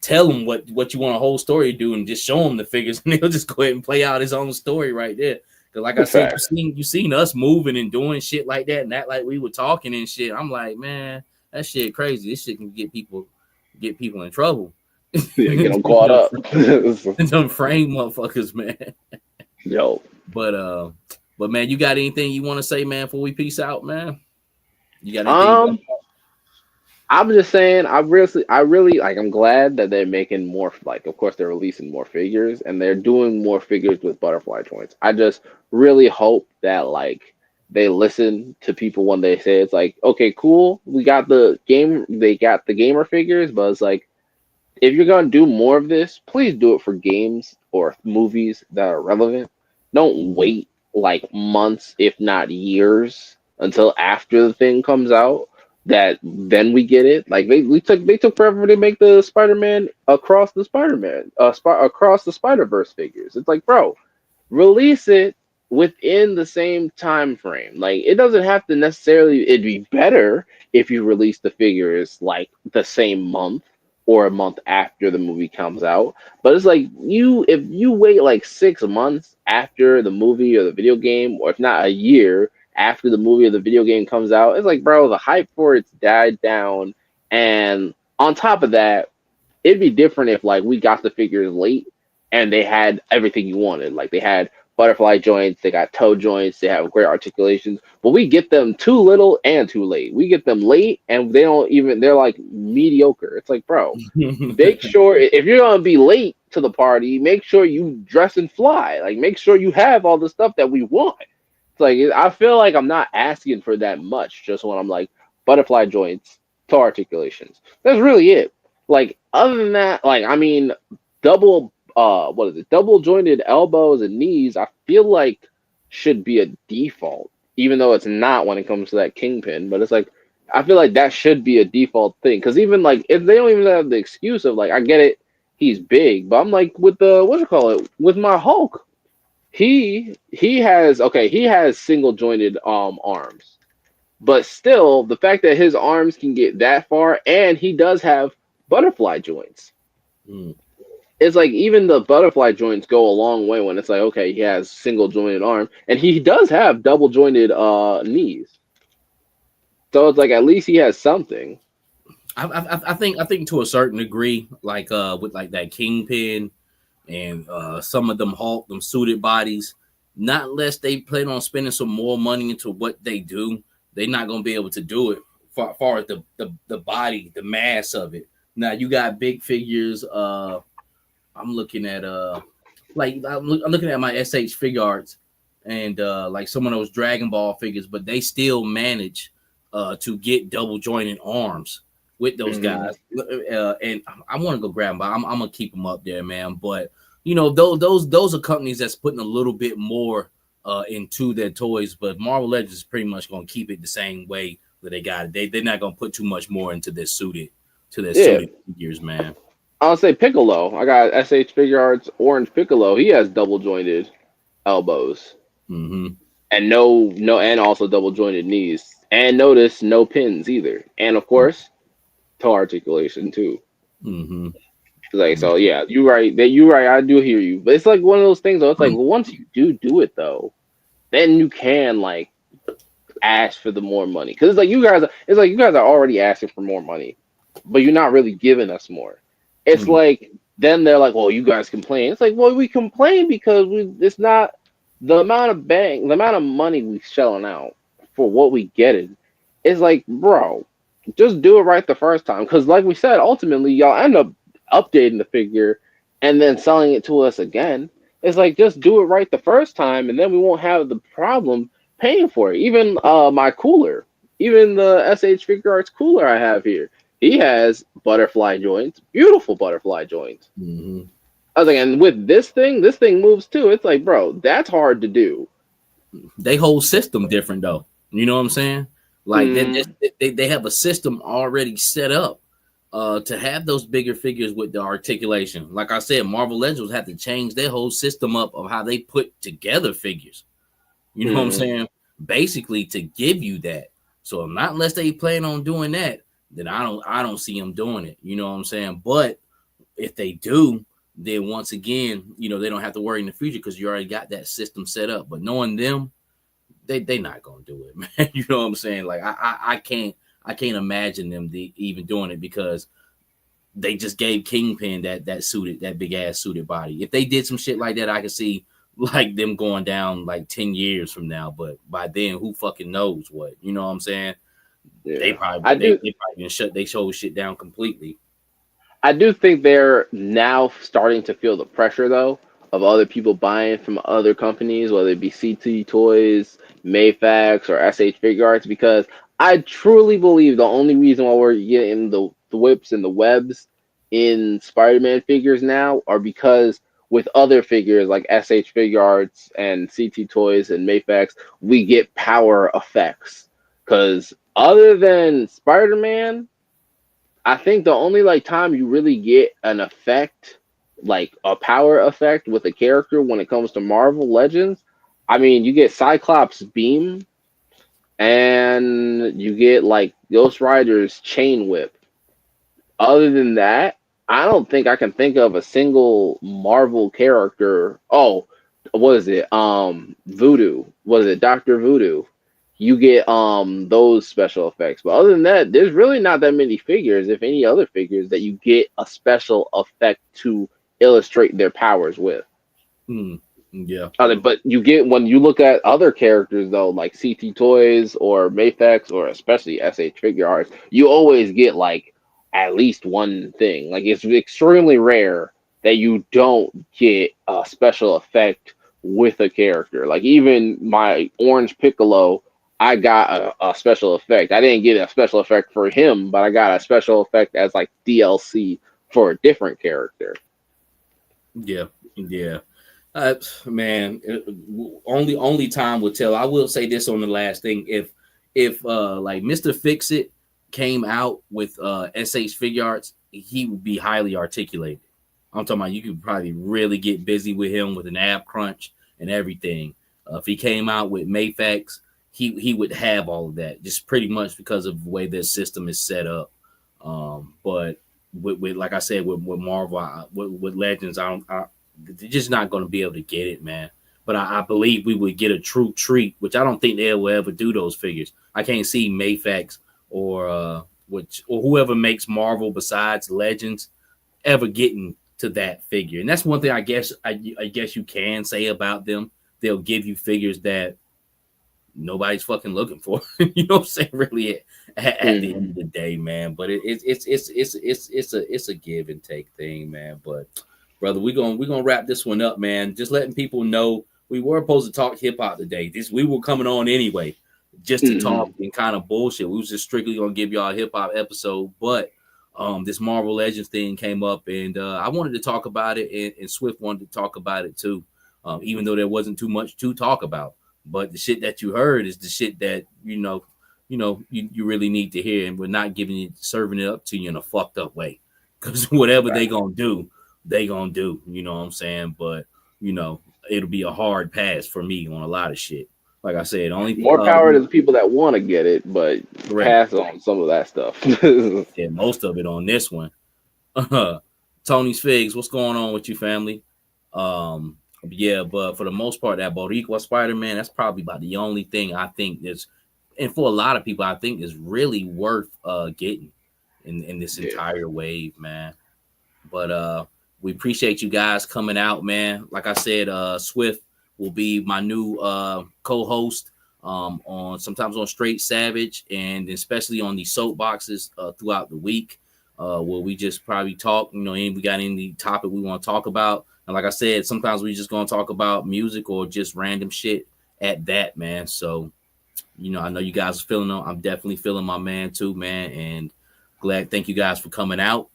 tell him what you want a whole story to do, and just show him the figures, and he'll just go ahead and play out his own story right there. Because like I said, Fact. you seen us moving and doing shit like that, and that like we were talking and shit. I'm like, man, that shit crazy. This shit can get people in trouble. Yeah, get them caught up. Some frame motherfuckers, man. Yo, But man, you got anything you want to say, man, before we peace out, man? You got anything? um, I'm just saying, I really like. I'm glad that they're making more. Like, of course, they're releasing more figures and they're doing more figures with butterfly joints. I just really hope that like they listen to people when they say it's like, okay, cool, we got the game, they got the gamer figures, but it's like if you're gonna do more of this, please do it for games or movies that are relevant. Don't wait like months, if not years, until after the thing comes out. That then we get it. Like they took forever to make the Spider-Man across the Spider-Man across the Spider-Verse figures. It's like, bro, release it within the same time frame. Like it doesn't have to necessarily. It'd be better if you release the figures like the same month or a month after the movie comes out. But it's like if you wait like 6 months after the movie or the video game, or if not a year after the movie or the video game comes out, it's like, bro, the hype for it's died down. And on top of that, it'd be different if like we got the figures late and they had everything you wanted. Like they had butterfly joints, they got toe joints, they have great articulations. But we get them too little and too late. We get them late and they're like mediocre. It's like, bro, make sure if you're gonna be late to the party, make sure you dress and fly. Like make sure you have all the stuff that we want. It's like I feel like I'm not asking for that much just when I'm like butterfly joints, toe articulations. That's really it. Like other than that, like I mean, double what is it? Double jointed elbows and knees. I feel like should be a default, even though it's not when it comes to that kingpin. But it's like I feel like that should be a default thing because even like if they don't even have the excuse of like I get it, he's big, but I'm like with the what you call it with my Hulk. He has single jointed arms. But still, the fact that his arms can get that far and he does have butterfly joints. Mm. It's like even the butterfly joints go a long way when it's like, okay, he has single jointed arm and he does have double jointed knees. So it's like at least he has something. I think to a certain degree, like with like that kingpin and some of them Hulk, them suited bodies, not unless they plan on spending some more money into what they do, they're not gonna be able to do it far as the body, the mass of it. Now you got big figures. I'm looking at I'm looking at my SH figure arts and like some of those Dragon Ball figures, but they still manage to get double jointed arms with those guys. And I want to go grab them, but I'm gonna keep them up there, man. But you know, those are companies that's putting a little bit more into their toys, but Marvel Legends is pretty much gonna keep it the same way that they got it. They're not gonna put too much more into their suited figures, man. I'll say Piccolo. I got SH Figure Arts Orange Piccolo. He has double jointed elbows. Mm-hmm. And and also double jointed knees. And notice no pins either. And of course, toe articulation too. Mm-hmm. Like so, yeah, you're right. I do hear you, but it's like one of those things. Though, it's like once you do it though, then you can like ask for the more money because it's like you guys are already asking for more money, but you're not really giving us more. It's like then they're like, well, you guys complain. It's like, well, we complain because it's not the amount of money we shelling out for what we get it. It's like, bro, just do it right the first time. Because like we said, ultimately y'all end up updating the figure and then selling it to us again. It's like just do it right the first time, and then we won't have the problem paying for it. Even my cooler, even the SH Figure Arts cooler I have here. He has butterfly joints, beautiful butterfly joints. Mm-hmm. I was like, and with this thing moves too. It's like, bro, that's hard to do. They whole system different though. You know what I'm saying? Like they have a system already set up to have those bigger figures with the articulation. Like I said, Marvel Legends had to change their whole system up of how they put together figures. You know what I'm saying? Basically to give you that. So not unless they plan on doing that, then I don't see them doing it. You know what I'm saying? But if they do, then once again, you know, they don't have to worry in the future because you already got that system set up. But knowing them, they not gonna do it, man. You know what I'm saying? Like I can't imagine them even doing it because they just gave Kingpin that big ass suited body. If they did some shit like that, I could see like them going down like 10 years from now. But by then, who fucking knows what? You know what I'm saying? Yeah. They probably didn't shut their whole shit down completely. I do think they're now starting to feel the pressure though of other people buying from other companies, whether it be CT Toys, Mayfax, or SH Figure Arts, because I truly believe the only reason why we're getting the whips and the webs in Spider-Man figures now are because with other figures like SH Figure Arts and CT Toys and Mayfax, we get power effects. Because other than Spider-Man, I think the only like time you really get an effect, like a power effect with a character when it comes to Marvel Legends, I mean, you get Cyclops Beam and you get like Ghost Rider's Chain Whip. Other than that, I don't think I can think of a single Marvel character. Oh, what is it? Voodoo. Was it Dr. Voodoo? You get those special effects. But other than that, there's really not that many figures, if any other figures, that you get a special effect to illustrate their powers with. Yeah. But you get when you look at other characters though, like CT Toys or Mayfax or especially SH Figure Arts, you always get like at least one thing. Like it's extremely rare that you don't get a special effect with a character. Like even my Orange Piccolo, I got a special effect. I didn't get a special effect for him, but I got a special effect as like DLC for a different character. Yeah. Man, only time will tell. I will say this on the last thing: if like Mr. Fix It came out with SH Figure Arts, he would be highly articulated. I'm talking about you could probably really get busy with him with an ab crunch and everything. If he came out with Mayfax, he would have all of that, just pretty much because of the way their system is set up. But with like I said, with Marvel, with Legends, they're just not going to be able to get it, man. But I believe we would get a true treat, which I don't think they will ever do those figures. I can't see Mayfax or whoever makes Marvel besides Legends ever getting to that figure. And that's one thing I guess you can say about them. They'll give you figures that nobody's fucking looking for. You know what I'm saying? Really, at the end of the day, man. But it's a give and take thing, man. But brother, we're gonna wrap this one up, man. Just letting people know we were supposed to talk hip hop today. We were coming on anyway, just to talk and kind of bullshit. We was just strictly gonna give y'all a hip hop episode, but this Marvel Legends thing came up, and I wanted to talk about it, and Swift wanted to talk about it too, even though there wasn't too much to talk about. But the shit that you heard is the shit that you really need to hear, and we're not serving it up to you in a fucked up way, because whatever they gonna do, they gonna do. You know what I'm saying? But it'll be a hard pass for me on a lot of shit. Like I said, only more power to the people that want to get it, but pass on some of that stuff. Yeah, most of it on this one. Tony's Figs, what's going on with you, family? Yeah, but for the most part, that Boricua Spider-Man, that's probably about the only thing I think is, and for a lot of people, I think is really worth getting in this entire wave, man. But we appreciate you guys coming out, man. Like I said, Swift will be my new co-host sometimes on Straight Savage, and especially on the soapboxes throughout the week, where we just probably talk, and we got any topic we want to talk about. And like I said, sometimes we just gonna talk about music or just random shit at that, man. So, I know you guys are feeling them. I'm definitely feeling my man too, man. And thank you guys for coming out.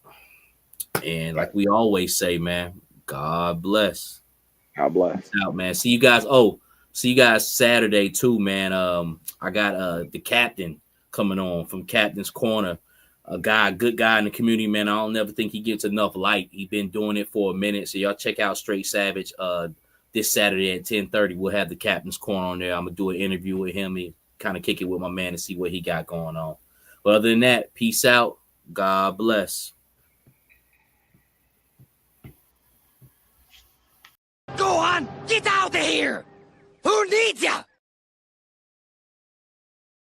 And like we always say, man, God bless. God bless. Out, man. See you guys. See you guys Saturday too, man. I got the captain coming on from Captain's Corner. Good guy in the community, man. I don't never think he gets enough light. He's been doing it for a minute. So y'all check out Straight Savage this Saturday at 10:30. We'll have the Captain's Corner on there. I'm gonna do an interview with him and kind of kick it with my man and see what he got going on. But other than that, peace out. God bless. Go on, get out of here! Who needs ya?